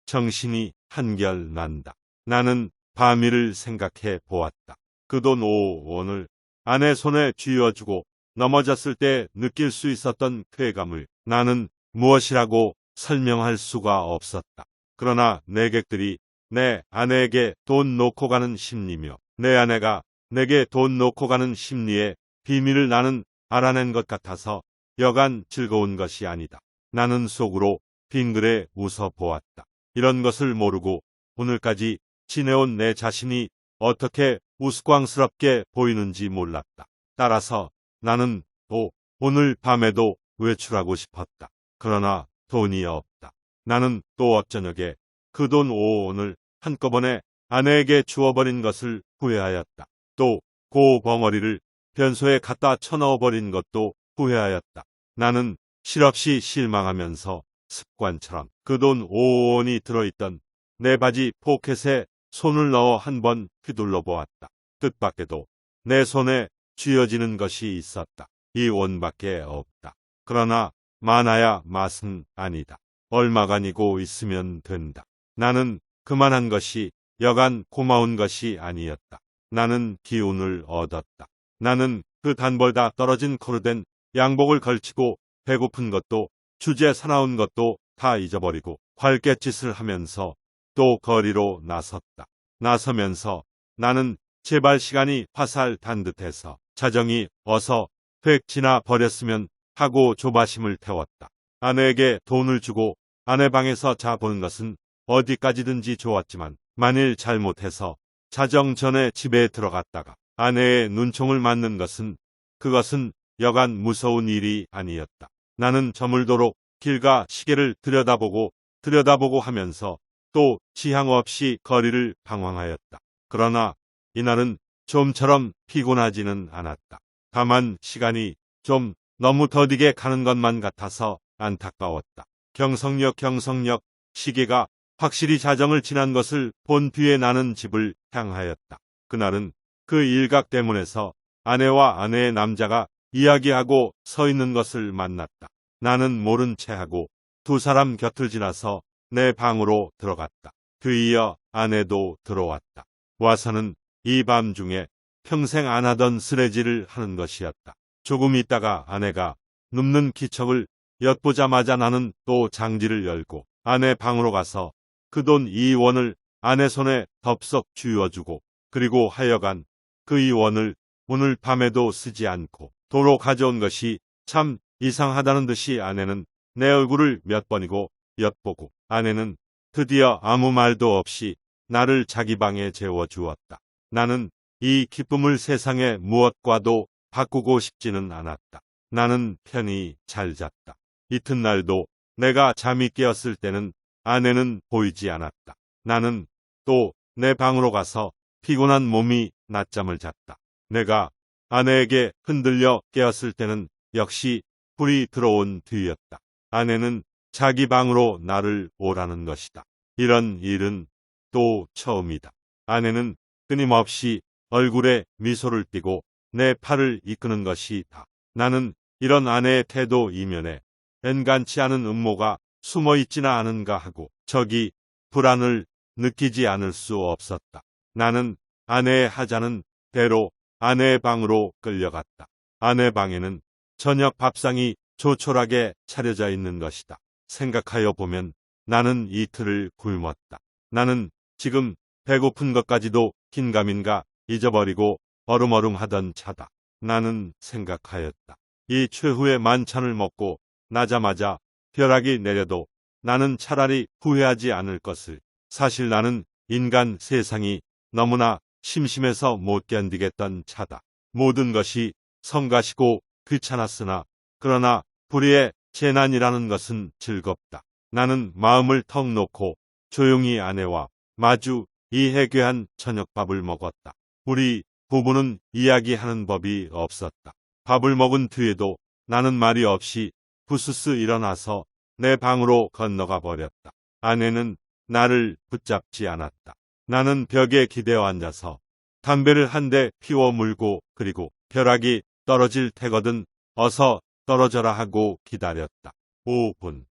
정신이 한결 난다. 나는 밤이를 생각해 보았다. 그 돈 5원을 아내 손에 쥐어주고 넘어졌을 때 느낄 수 있었던 쾌감을 나는 무엇이라고 설명할 수가 없었다. 그러나 내객들이 내 아내에게 돈 놓고 가는 심리며 내 아내가 내게 돈 놓고 가는 심리의 비밀을 나는 알아낸 것 같아서 여간 즐거운 것이 아니다. 나는 속으로 빙그레 웃어 보았다. 이런 것을 모르고 오늘까지 지내온 내 자신이 어떻게 우스꽝스럽게 보이는지 몰랐다. 따라서 나는 또 오늘 밤에도 외출하고 싶었다. 그러나 돈이 없다. 나는 또 어쩌녁에 그 돈 5원을 한꺼번에 아내에게 주어버린 것을 후회하였다. 또 그 벙어리를 변소에 갖다 쳐넣어버린 것도 후회하였다. 나는 실없이 실망하면서 습관처럼 그 돈 5원이 들어있던 내 바지 포켓에 손을 넣어 한번 휘둘러 보았다. 뜻밖에도 내 손에 쥐어지는 것이 있었다. 이 원밖에 없다. 그러나 많아야 맛은 아니다. 얼마간이고 있으면 된다. 나는 그만한 것이 여간 고마운 것이 아니었다. 나는 기운을 얻었다. 나는 그 단벌다 떨어진 코르된 양복을 걸치고 배고픈 것도 주제 사나운 것도 다 잊어버리고 활갯짓을 하면서 또 거리로 나섰다. 나서면서 나는 제발 시간이 화살 단 듯해서 자정이 어서 획 지나 버렸으면 하고 조바심을 태웠다. 아내에게 돈을 주고 아내 방에서 자보는 것은 어디까지든지 좋았지만 만일 잘못해서 자정 전에 집에 들어갔다가 아내의 눈총을 맞는 것은 그것은 여간 무서운 일이 아니었다. 나는 저물도록 길과 시계를 들여다보고 하면서 또 지향 없이 거리를 방황하였다. 그러나 이날은 좀처럼 피곤하지는 않았다. 다만 시간이 좀 너무 더디게 가는 것만 같아서 안타까웠다. 경성역 시계가 확실히 자정을 지난 것을 본 뒤에 나는 집을 향하였다. 그날은 그 일각대문에서 아내와 아내의 남자가 이야기하고 서 있는 것을 만났다. 나는 모른 체하고 두 사람 곁을 지나서 내 방으로 들어갔다. 뒤이어 아내도 들어왔다. 와서는 이 밤중에 평생 안 하던 쓰레질을 하는 것이었다. 조금 있다가 아내가 눕는 기척을 엿보자마자 나는 또 장지를 열고 아내 방으로 가서 그 돈 2원을 아내 손에 덥석 쥐어주고 그리고 하여간 그 2원을 오늘 밤에도 쓰지 않고 도로 가져온 것이 참 이상하다는 듯이 아내는 내 얼굴을 몇 번이고 엿보고 아내는 드디어 아무 말도 없이 나를 자기 방에 재워주었다. 나는 이 기쁨을 세상에 무엇과도 바꾸고 싶지는 않았다. 나는 편히 잘 잤다. 이튿날도 내가 잠이 깨었을 때는 아내는 보이지 않았다. 나는 또 내 방으로 가서 피곤한 몸이 낮잠을 잤다. 내가 아내에게 흔들려 깨었을 때는 역시 불이 들어온 뒤였다. 아내는 자기 방으로 나를 오라는 것이다. 이런 일은 또 처음이다. 아내는 끊임없이 얼굴에 미소를 띠고 내 팔을 이끄는 것이다. 나는 이런 아내의 태도 이면에 엔간치 않은 음모가 숨어있지나 않은가 하고 저기 불안을 느끼지 않을 수 없었다. 나는 아내의 하자는 대로 아내의 방으로 끌려갔다. 아내 방에는 저녁 밥상이 조촐하게 차려져 있는 것이다. 생각하여 보면 나는 이틀을 굶었다. 나는 지금 배고픈 것까지도 긴가민가 잊어버리고 어rum어rum하던 차다. 나는 생각하였다. 이 최후의 만찬을 먹고 나자마자 벼락이 내려도 나는 차라리 후회하지 않을 것을. 사실 나는 인간 세상이 너무나 심심해서 못 견디겠던 차다. 모든 것이 성가시고 귀찮았으나 그러나 불의의 재난이라는 것은 즐겁다. 나는 마음을 턱 놓고 조용히 아내와 마주 이 해괴한 저녁밥을 먹었다. 우리 부부는 이야기하는 법이 없었다. 밥을 먹은 뒤에도 나는 말이 없이 부스스 일어나서 내 방으로 건너가 버렸다. 아내는 나를 붙잡지 않았다. 나는 벽에 기대어 앉아서 담배를 한 대 피워 물고 그리고 벼락이 떨어질 테거든 어서 떨어져라 하고 기다렸다. 5분,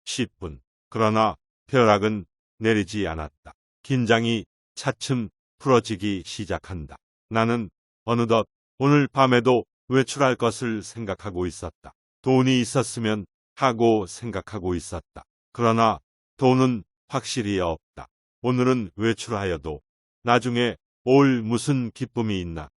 10분. 그러나 벼락은 내리지 않았다. 긴장이 차츰 풀어지기 시작한다. 나는 어느덧 오늘 밤에도 외출할 것을 생각하고 있었다. 돈이 있었으면 하고 생각하고 있었다. 그러나 돈은 확실히 없다. 오늘은 외출하여도 나중에 올 무슨 기쁨이 있나.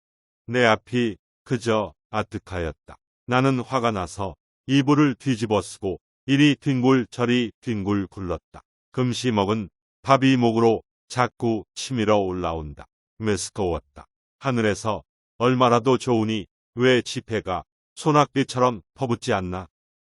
내 앞이 그저 아득하였다. 나는 화가 나서 이불을 뒤집어 쓰고 이리 뒹굴 저리 뒹굴 굴렀다. 금시 먹은 밥이 목으로 자꾸 치밀어 올라온다. 메스꺼웠다. 하늘에서 얼마라도 좋으니 왜 지폐가 소낙비처럼 퍼붓지 않나?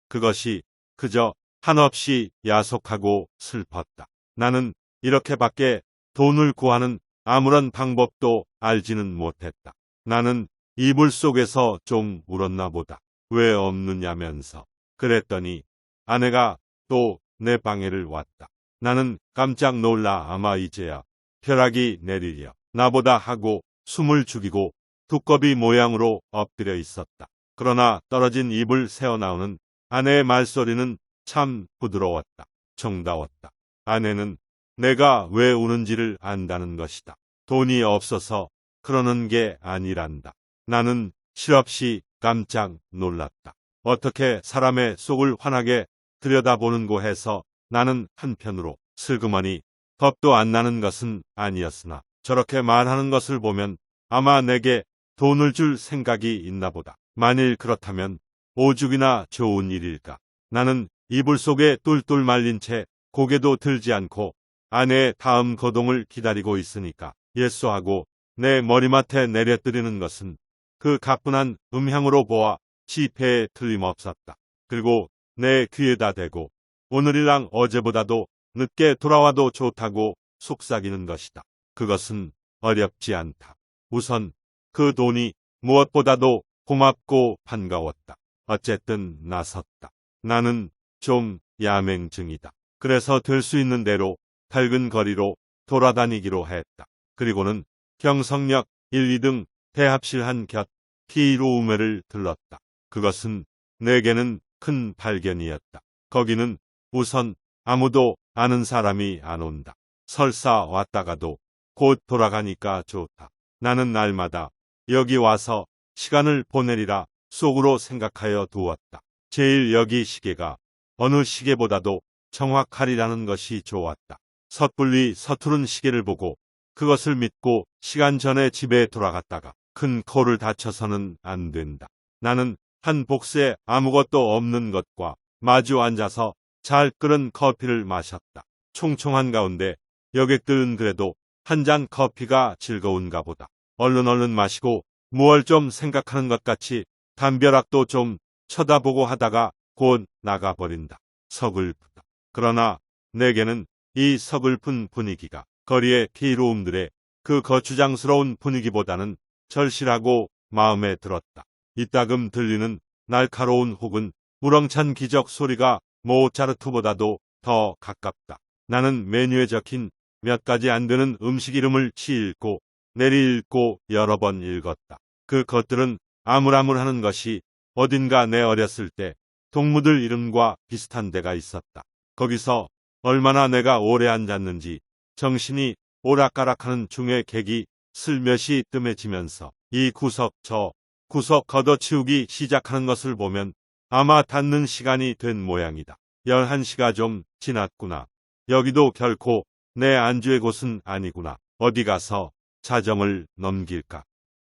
그것이 그저 한없이 야속하고 슬펐다. 나는 이렇게밖에 돈을 구하는 아무런 방법도 알지는 못했다. 나는 이불 속에서 좀 울었나 보다. 왜 없느냐면서. 그랬더니 아내가 또 내 방에를 왔다. 나는 깜짝 놀라 아마 이제야 벼락이 내리려 나보다 하고 숨을 죽이고 두꺼비 모양으로 엎드려 있었다. 그러나 떨어진 입을 새어나오는 아내의 말소리는 참 부드러웠다. 정다웠다. 아내는 내가 왜 우는지를 안다는 것이다. 돈이 없어서 그러는 게 아니란다. 나는 실없이 깜짝 놀랐다. 어떻게 사람의 속을 환하게 들여다보는고 해서 나는 한편으로 슬그머니 겁도 안 나는 것은 아니었으나 저렇게 말하는 것을 보면 아마 내게 돈을 줄 생각이 있나 보다. 만일 그렇다면 오죽이나 좋은 일일까. 나는 이불 속에 똘똘 말린 채 고개도 들지 않고 아내의 다음 거동을 기다리고 있으니까 예쏘하고 내 머리맡에 내려뜨리는 것은 그 가뿐한 음향으로 보아 지폐에 틀림없었다. 그리고 내 귀에다 대고 오늘이랑 어제보다도 늦게 돌아와도 좋다고 속삭이는 것이다. 그것은 어렵지 않다. 우선 그 돈이 무엇보다도 고맙고 반가웠다. 어쨌든 나섰다. 나는 좀 야맹증이다. 그래서 될 수 있는 대로 밝은 거리로 돌아다니기로 했다. 그리고는 경성역 1, 2등 대합실한 곁 피루우메를 들렀다. 그것은 내게는 큰 발견이었다. 거기는 우선 아무도 아는 사람이 안 온다. 설사 왔다가도 곧 돌아가니까 좋다. 나는 날마다 여기 와서 시간을 보내리라 속으로 생각하여 두었다. 제일 여기 시계가 어느 시계보다도 정확하리라는 것이 좋았다. 섣불리 서투른 시계를 보고 그것을 믿고 시간 전에 집에 돌아갔다가 큰 코를 다쳐서는 안 된다. 나는 한 복스에 아무것도 없는 것과 마주 앉아서 잘 끓은 커피를 마셨다. 총총한 가운데 여객들은 그래도 한 잔 커피가 즐거운가 보다. 얼른 마시고 무얼 좀 생각하는 것 같이 담벼락도 좀 쳐다보고 하다가 곧 나가버린다. 서글프다. 그러나 내게는 이 서글픈 분위기가 거리의 피로움들의 그 거추장스러운 분위기보다는 절실하고 마음에 들었다. 이따금 들리는 날카로운 혹은 우렁찬 기적 소리가 모차르트보다도 더 가깝다. 나는 메뉴에 적힌 몇 가지 안 되는 음식 이름을 읽고 내리 읽고 여러 번 읽었다. 그 것들은 아물아물하는 것이 어딘가 내 어렸을 때 동무들 이름과 비슷한 데가 있었다. 거기서 얼마나 내가 오래 앉았는지 정신이 오락가락하는 중에 객이 슬며시 뜸해지면서 이 구석 저 구석 걷어치우기 시작하는 것을 보면 아마 닫는 시간이 된 모양이다. 11시가 좀 지났구나. 여기도 결코 내 안주의 곳은 아니구나. 어디 가서 자정을 넘길까.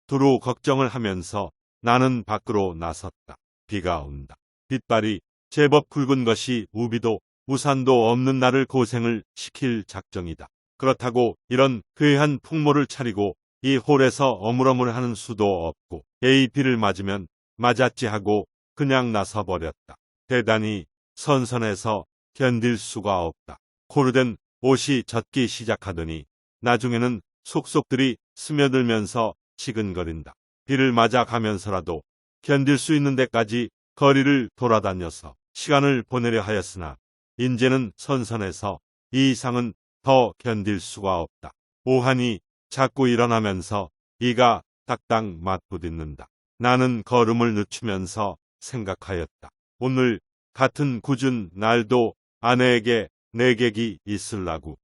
두루 걱정을 하면서 나는 밖으로 나섰다. 비가 온다. 빗발이 제법 굵은 것이 우비도 우산도 없는 나를 고생을 시킬 작정이다. 그렇다고 이런 괴한 풍모를 차리고 이 홀에서 어물어물하는 수도 없고 에이 비를 맞으면 맞았지 하고 그냥 나서버렸다. 대단히 선선해서 견딜 수가 없다. 코르된 옷이 젖기 시작하더니 나중에는 속속들이 스며들면서 지근거린다. 비를 맞아 가면서라도 견딜 수 있는 데까지 거리를 돌아다녀서 시간을 보내려 하였으나 인제는 선선해서 이 이상은 더 견딜 수가 없다. 오한이 자꾸 일어나면서 이가 딱딱 맞부딪는다. 나는 걸음을 늦추면서 생각하였다. 오늘 같은 굳은 날도 아내에게 내객이 있을라고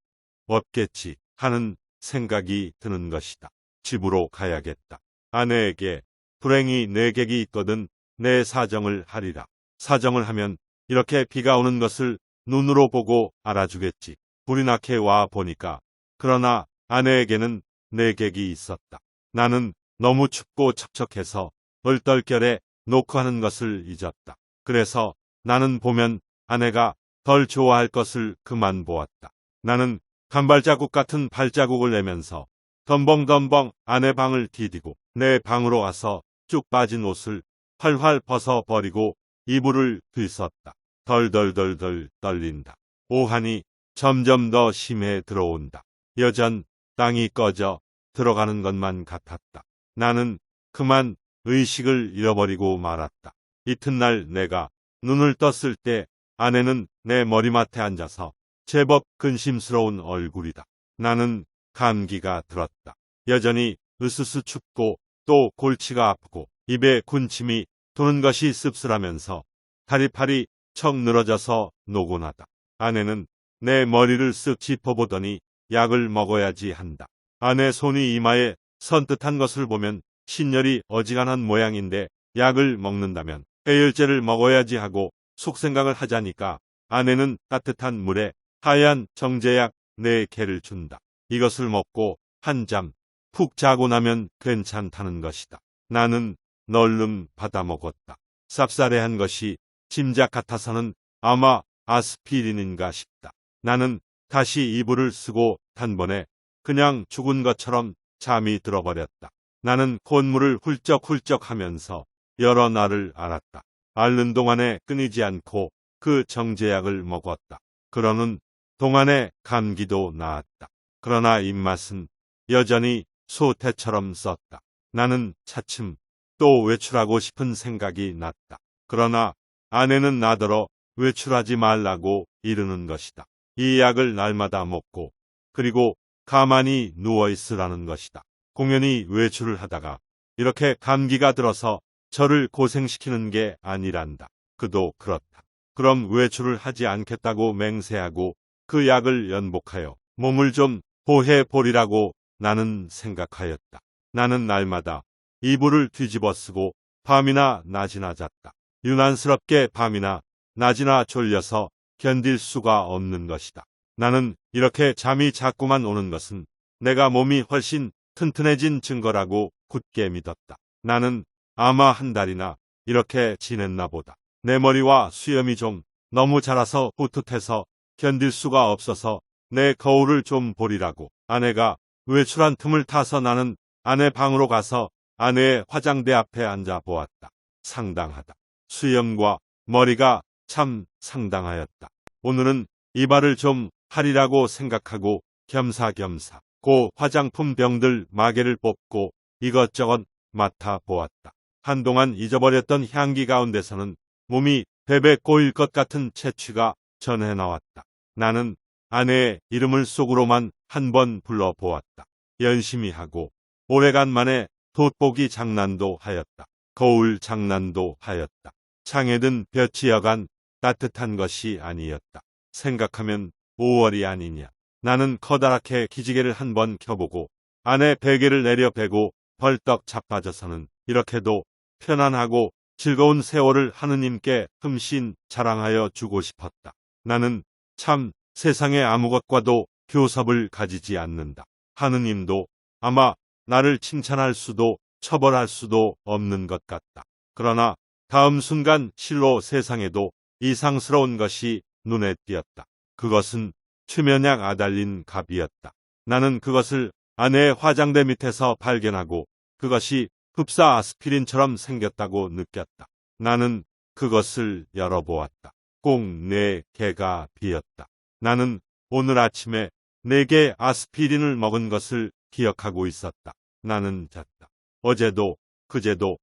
없겠지 하는 생각이 드는 것이다. 집으로 가야겠다. 아내에게 불행히 내객이 있거든 내 사정을 하리라. 사정을 하면 이렇게 비가 오는 것을 눈으로 보고 알아주겠지. 불이 나게 와 보니까 그러나 아내에게는 내객이 있었다. 나는 너무 춥고 척척해서 얼떨결에 놓고 하는 것을 잊었다. 그래서 나는 보면 아내가 덜 좋아할 것을 그만 보았다. 나는 간발자국 같은 발자국을 내면서 덤벙덤벙 아내 방을 디디고 내 방으로 와서 쭉 빠진 옷을 활활 벗어버리고 이불을 뒤썼다. 덜덜덜덜 떨린다. 오한이 점점 더 심해 들어온다. 여전 땅이 꺼져 들어가는 것만 같았다. 나는 그만 의식을 잃어버리고 말았다. 이튿날 내가 눈을 떴을 때 아내는 내 머리맡에 앉아서 제법 근심스러운 얼굴이다. 나는 감기가 들었다. 여전히 으스스 춥고 또 골치가 아프고 입에 군침이 도는 것이 씁쓸하면서 다리팔이 척 늘어져서 노곤하다. 아내는 내 머리를 쓱 짚어보더니 약을 먹어야지 한다. 아내 손이 이마에 선뜻한 것을 보면 신열이 어지간한 모양인데 약을 먹는다면 해열제를 먹어야지 하고 속생각을 하자니까 아내는 따뜻한 물에 하얀 정제약 4개를 준다. 이것을 먹고 한 잠 푹 자고 나면 괜찮다는 것이다. 나는 널름 받아먹었다. 쌉싸래한 것이 짐작 같아서는 아마 아스피린인가 싶다. 나는 다시 이불을 쓰고 단번에 그냥 죽은 것처럼 잠이 들어버렸다. 나는 콧물을 훌쩍훌쩍 하면서 여러 날을 앓았다. 앓는 동안에 끊이지 않고 그 정제약을 먹었다. 그러는 동안에 감기도 나았다. 그러나 입맛은 여전히 소태처럼 썼다. 나는 차츰 또 외출하고 싶은 생각이 났다. 그러나 아내는 나더러 외출하지 말라고 이르는 것이다. 이 약을 날마다 먹고 그리고 가만히 누워있으라는 것이다. 공연히 외출을 하다가 이렇게 감기가 들어서 저를 고생시키는 게 아니란다. 그도 그렇다. 그럼 외출을 하지 않겠다고 맹세하고 그 약을 연복하여 몸을 좀 보해보리라고 나는 생각하였다. 나는 날마다 이불을 뒤집어 쓰고 밤이나 낮이나 잤다. 유난스럽게 밤이나 낮이나 졸려서 견딜 수가 없는 것이다. 나는 이렇게 잠이 자꾸만 오는 것은 내가 몸이 훨씬 튼튼해진 증거라고 굳게 믿었다. 나는 아마 한 달이나 이렇게 지냈나 보다. 내 머리와 수염이 좀 너무 자라서 후tut해서 견딜 수가 없어서 내 거울을 좀 보리라고 아내가 외출한 틈을 타서 나는 아내 방으로 가서 아내의 화장대 앞에 앉아 보았다. 상당하다. 수염과 머리가 참 상당하였다. 오늘은 이발을 좀 하리라고 생각하고 겸사겸사 고 화장품 병들 마개를 뽑고 이것저것 맡아 보았다. 한동안 잊어버렸던 향기 가운데서는 몸이 베베 꼬일 것 같은 채취가 전해 나왔다. 나는 아내의 이름을 속으로만 한 번 불러보았다. 열심히 하고 오래간만에 돋보기 장난도 하였다. 거울 장난도 하였다. 창에 든 볕이 여간 따뜻한 것이 아니었다. 생각하면 5월이 아니냐. 나는 커다랗게 기지개를 한번 켜보고 아내 베개를 내려 베고 벌떡 자빠져서는 이렇게도 편안하고 즐거운 세월을 하느님께 흠씬 자랑하여 주고 싶었다. 나는 참 세상에 아무것과도 교섭을 가지지 않는다. 하느님도 아마 나를 칭찬할 수도 처벌할 수도 없는 것 같다. 그러나 다음 순간 실로 세상에도 이상스러운 것이 눈에 띄었다. 그것은 최면약 아달린 갑이었다. 나는 그것을 아내의 화장대 밑에서 발견하고 그것이 흡사 아스피린처럼 생겼다고 느꼈다. 나는 그것을 열어보았다. 꼭 4개가 비었다. 나는 오늘 아침에 4개 아스피린을 먹은 것을 기억하고 있었다. 나는 잤다. 어제도 그제도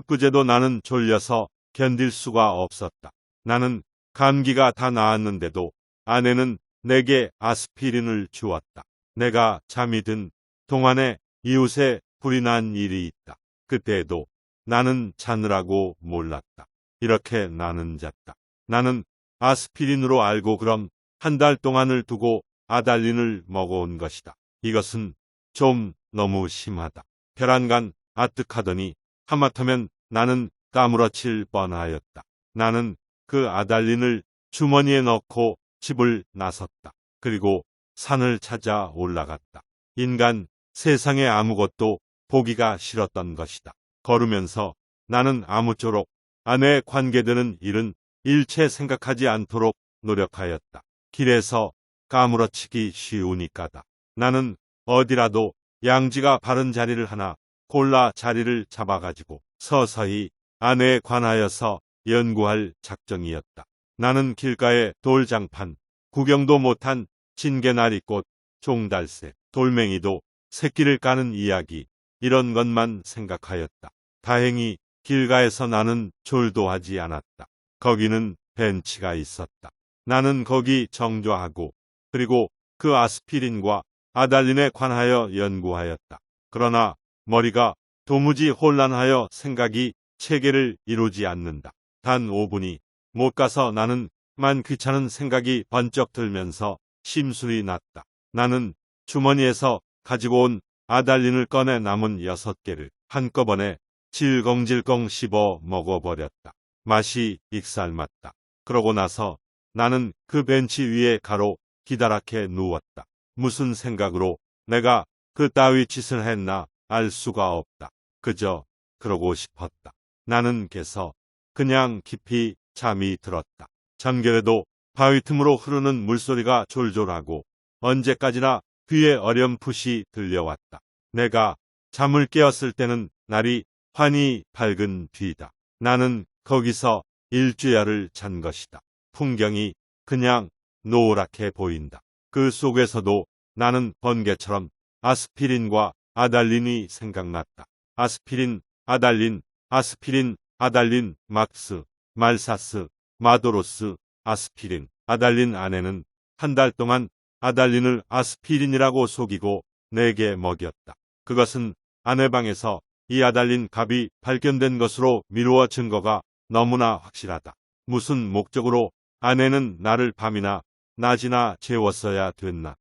그제도 나는 졸려서 견딜 수가 없었다. 나는 감기가 다 나았는데도 아내는 내게 아스피린을 주었다. 내가 잠이 든 동안에 이웃에 불이 난 일이 있다. 그때에도 나는 자느라고 몰랐다. 이렇게 나는 잤다. 나는 아스피린으로 알고 그럼 한 달 동안을 두고 아달린을 먹어온 것이다. 이것은 좀 너무 심하다. 혈안간 아뜩하더니 하마터면 나는 까무러칠 뻔하였다. 나는 그 아달린을 주머니에 넣고 집을 나섰다. 그리고 산을 찾아 올라갔다. 인간 세상에 아무것도 보기가 싫었던 것이다. 걸으면서 나는 아무쪼록 아내 관계되는 일은 일체 생각하지 않도록 노력하였다. 길에서 까무러치기 쉬우니까다. 나는 어디라도 양지가 바른 자리를 하나 골라 자리를 잡아가지고 서서히 아내에 관하여서 연구할 작정이었다. 나는 길가의 돌장판, 구경도 못한 진개나리꽃, 종달새, 돌멩이도 새끼를 까는 이야기, 이런 것만 생각하였다. 다행히 길가에서 나는 졸도하지 않았다. 거기는 벤치가 있었다. 나는 거기 정조하고 그리고 그 아스피린과 아달린에 관하여 연구하였다. 그러나 머리가 도무지 혼란하여 생각이 체계를 이루지 않는다. 단 5분이 못 가서 나는 만 귀찮은 생각이 번쩍 들면서 심술이 났다. 나는 주머니에서 가지고 온 아달린을 꺼내 남은 6개를 한꺼번에 질겅질겅 씹어 먹어버렸다. 맛이 익살맞다. 그러고 나서 나는 그 벤치 위에 가로 기다랗게 누웠다. 무슨 생각으로 내가 그 따위 짓을 했나 알 수가 없다. 그저 그러고 싶었다. 나는 개서 그냥 깊이 잠이 들었다. 잠결에도 바위 틈으로 흐르는 물소리가 졸졸하고 언제까지나 귀에 어렴풋이 들려왔다. 내가 잠을 깨었을 때는 날이 환히 밝은 뒤다. 나는 거기서 일주야를 잔 것이다. 풍경이 그냥 노랗게 보인다. 그 속에서도 나는 번개처럼 아스피린과 아달린이 생각났다. 아스피린, 아달린, 아스피린, 아달린, 막스, 말사스, 마도로스, 아스피린, 아달린. 아내는 한 달 동안 아달린을 아스피린이라고 속이고 내게 먹였다. 그것은 아내 방에서 이 아달린 갑이 발견된 것으로 미루어 증거가 너무나 확실하다. 무슨 목적으로 아내는 나를 밤이나 낮이나 재웠어야 됐나.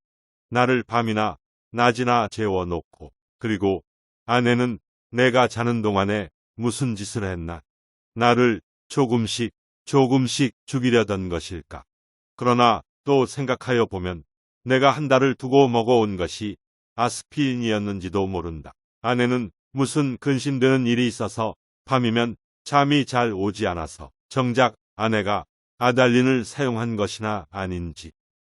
나를 밤이나 낮이나 재워놓고 그리고 아내는 내가 자는 동안에 무슨 짓을 했나. 나를 조금씩 죽이려던 것일까. 그러나 또 생각하여 보면 내가 한 달을 두고 먹어온 것이 아스피린이었는지도 모른다. 아내는 무슨 근심되는 일이 있어서 밤이면 잠이 잘 오지 않아서 정작 아내가 아달린을 사용한 것이나 아닌지.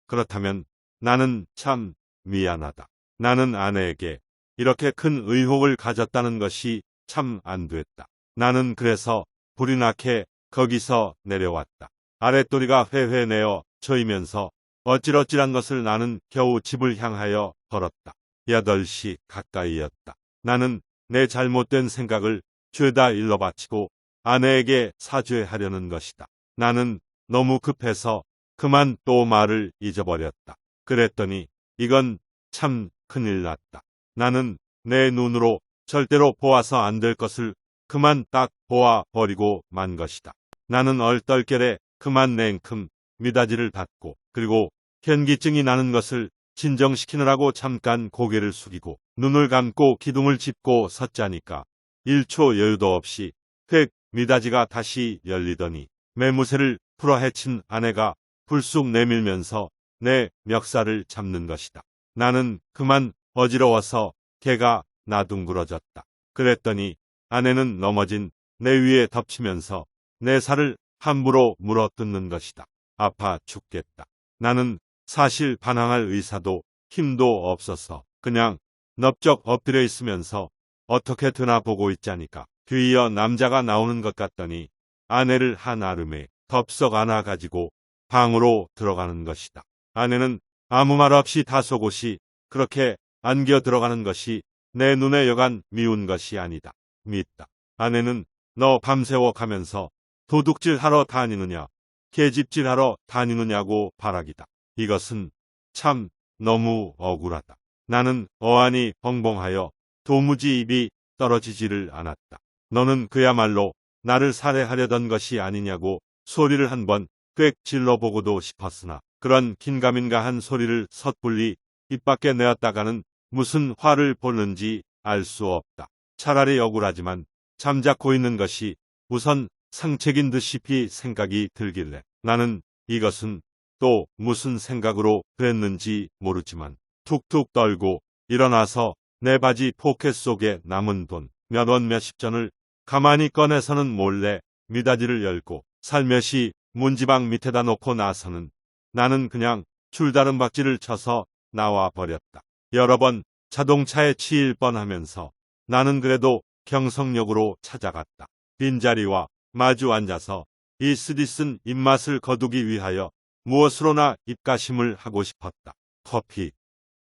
그렇다면 나는 참 미안하다. 나는 아내에게 이렇게 큰 의혹을 가졌다는 것이 참 안 됐다. 나는 그래서 불이 나게 거기서 내려왔다. 아랫도리가 회회 내어 저이면서 어찔어찔한 것을 나는 겨우 집을 향하여 걸었다. 8시 가까이였다. 나는 내 잘못된 생각을 죄다 일러바치고 아내에게 사죄하려는 것이다. 나는 너무 급해서 그만 또 말을 잊어버렸다. 그랬더니 이건 참 큰일 났다. 나는 내 눈으로 절대로 보아서 안 될 것을 그만 딱 보아 버리고 만 것이다. 나는 얼떨결에 그만 냉큼 미닫이를 닫고 그리고 현기증이 나는 것을 진정시키느라고 잠깐 고개를 숙이고 눈을 감고 기둥을 짚고 섰자니까 1초 여유도 없이 획 미닫이가 다시 열리더니 매무새를 풀어헤친 아내가 불쑥 내밀면서 내 멱살을 잡는 것이다. 나는 그만 어지러워서 개가 나둥그러졌다. 그랬더니 아내는 넘어진 내 위에 덮치면서 내 살을 함부로 물어뜯는 것이다. 아파 죽겠다. 나는 사실 반항할 의사도 힘도 없어서 그냥 넙적 엎드려 있으면서 어떻게 되나 보고 있자니까 뒤이어 남자가 나오는 것 같더니 아내를 한아름에 덥석 안아가지고 방으로 들어가는 것이다. 아내는 아무 말 없이 다소곳이 그렇게 안겨 들어가는 것이 내 눈에 여간 미운 것이 아니다. 밉다. 아내는 너 밤새워 가면서 도둑질하러 다니느냐, 계집질하러 다니느냐고 발악이다. 이것은 참 너무 억울하다. 나는 어안이 벙벙하여 도무지 입이 떨어지지를 않았다. 너는 그야말로 나를 살해하려던 것이 아니냐고 소리를 한번 꽥 질러보고도 싶었으나 그런 긴가민가한 소리를 섣불리 입 밖에 내었다가는 무슨 화를 보는지 알 수 없다. 차라리 억울하지만 잠자코 있는 것이 우선 상책인 듯이 생각이 들길래 나는 이것은 또 무슨 생각으로 그랬는지 모르지만 툭툭 떨고 일어나서 내 바지 포켓 속에 남은 돈 몇 원 몇십 전을 가만히 꺼내서는 몰래 미닫이를 열고 살며시 문지방 밑에다 놓고 나서는 나는 그냥 줄다른 박질을 쳐서 나와 버렸다. 여러 번 자동차에 치일 뻔하면서 나는 그래도 경성역으로 찾아갔다. 빈자리와 마주 앉아서 이 쓰디쓴 입맛을 거두기 위하여 무엇으로나 입가심을 하고 싶었다. 커피,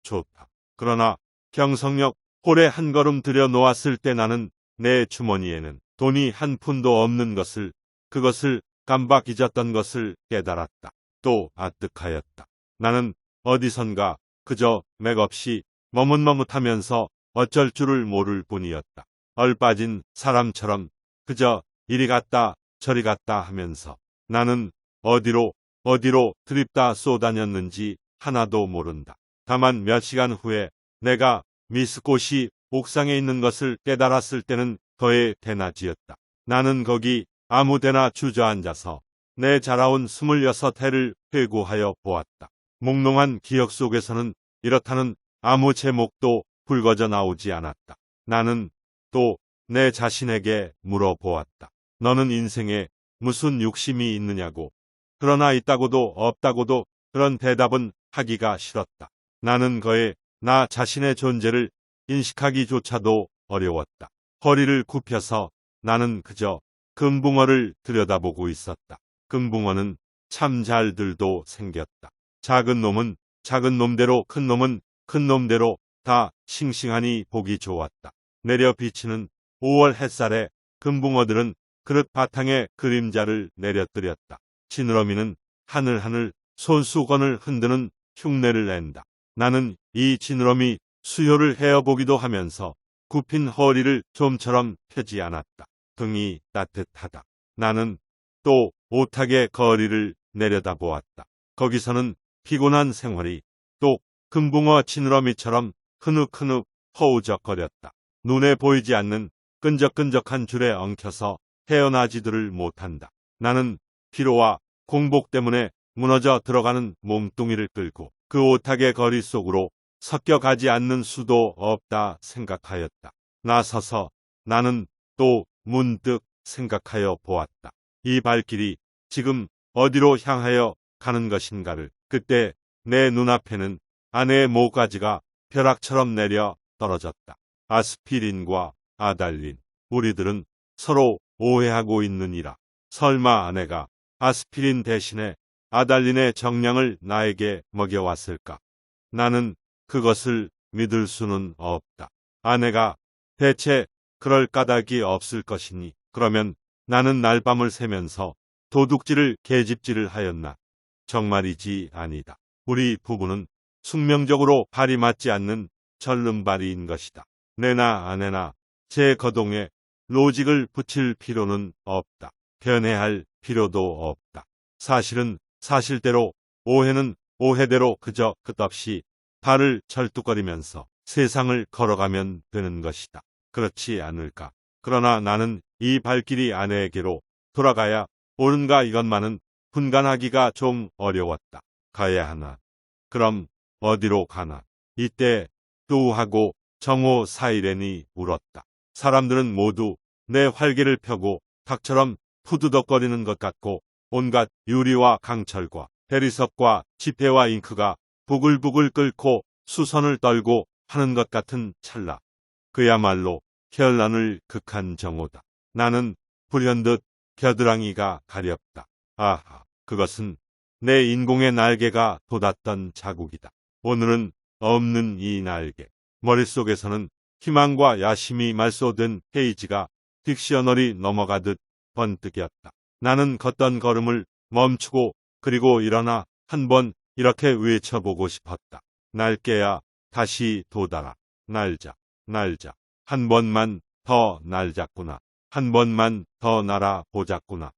좋다. 그러나 경성역 홀에 한 걸음 들여 놓았을 때 나는 내 주머니에는 돈이 한 푼도 없는 것을, 그것을 깜박 잊었던 것을 깨달았다. 또 아뜩하였다. 나는 어디선가 그저 맥없이 머뭇머뭇하면서 어쩔 줄을 모를 뿐이었다. 얼빠진 사람처럼 그저 이리 갔다 저리 갔다 하면서 나는 어디로 드립다 쏘다녔는지 하나도 모른다. 다만 몇 시간 후에 내가 미스꽃이 옥상에 있는 것을 깨달았을 때는 더해 대낮이었다. 나는 거기 아무데나 주저앉아서 내 자라온 26해를 회고하여 보았다. 몽롱한 기억 속에서는 이렇다는 아무 제목도 불거져 나오지 않았다. 나는 또 내 자신에게 물어보았다. 너는 인생에 무슨 욕심이 있느냐고. 그러나 있다고도 없다고도 그런 대답은 하기가 싫었다. 나는 거에 나 자신의 존재를 인식하기조차도 어려웠다. 허리를 굽혀서 나는 그저 금붕어를 들여다보고 있었다. 금붕어는 참 잘들도 생겼다. 작은 놈은 작은 놈대로, 큰 놈은 큰 놈대로 다 싱싱하니 보기 좋았다. 내려 비치는 5월 햇살에 금붕어들은 그릇 바탕에 그림자를 내려뜨렸다. 지느러미는 하늘하늘 손수건을 흔드는 흉내를 낸다. 나는 이 지느러미 수요를 헤어보기도 하면서 굽힌 허리를 좀처럼 펴지 않았다. 등이 따뜻하다. 나는 또 오타게 거리를 내려다보았다. 거기서는 피곤한 생활이 또 금붕어 지느러미처럼 흐느흐느 허우적거렸다. 눈에 보이지 않는 끈적끈적한 줄에 엉켜서 헤어나지들을 못한다. 나는 피로와 공복 때문에 무너져 들어가는 몸뚱이를 끌고 그 오타게 거리 속으로 섞여가지 않는 수도 없다 생각하였다. 나서서 나는 또 문득 생각하여 보았다. 이 발길이 지금 어디로 향하여 가는 것인가를. 그때 내 눈앞에는 아내의 모가지가 벼락처럼 내려 떨어졌다. 아스피린과 아달린. 우리들은 서로 오해하고 있느니라. 설마 아내가 아스피린 대신에 아달린의 정량을 나에게 먹여왔을까? 나는 그것을 믿을 수는 없다. 아내가 대체 그럴 까닭이 없을 것이니 그러면 나는 날밤을 새면서 도둑질을 계집질을 하였나? 정말이지 아니다. 우리 부부는 숙명적으로 발이 맞지 않는 절름발이인 것이다. 내나 아내나 제 거동에 로직을 붙일 필요는 없다. 변해할 필요도 없다. 사실은 사실대로, 오해는 오해대로 그저 끝없이 발을 절뚝거리면서 세상을 걸어가면 되는 것이다. 그렇지 않을까? 그러나 나는 이 발길이 아내에게로 돌아가야 옳은가 이것만은 분간하기가 좀 어려웠다. 가야 하나? 그럼 어디로 가나? 이때 뚜하고 정호 사이렌이 울었다. 사람들은 모두 내 활개를 펴고 닭처럼 푸드덕거리는 것 같고 온갖 유리와 강철과 대리석과 지폐와 잉크가 부글부글 끓고 수선을 떨고 하는 것 같은 찰나. 그야말로 현란을 극한 정오다. 나는 불현듯 겨드랑이가 가렵다. 아하, 그것은 내 인공의 날개가 돋았던 자국이다. 오늘은 없는 이 날개. 머릿속에서는 희망과 야심이 말소된 페이지가 딕셔너리 넘어가듯 번뜩였다. 나는 걷던 걸음을 멈추고 그리고 일어나 한번 이렇게 외쳐보고 싶었다. 날개야, 다시 돋아라. 날자, 날자. 한 번만 더 날자꾸나. 한 번만 더 날아보자꾸나.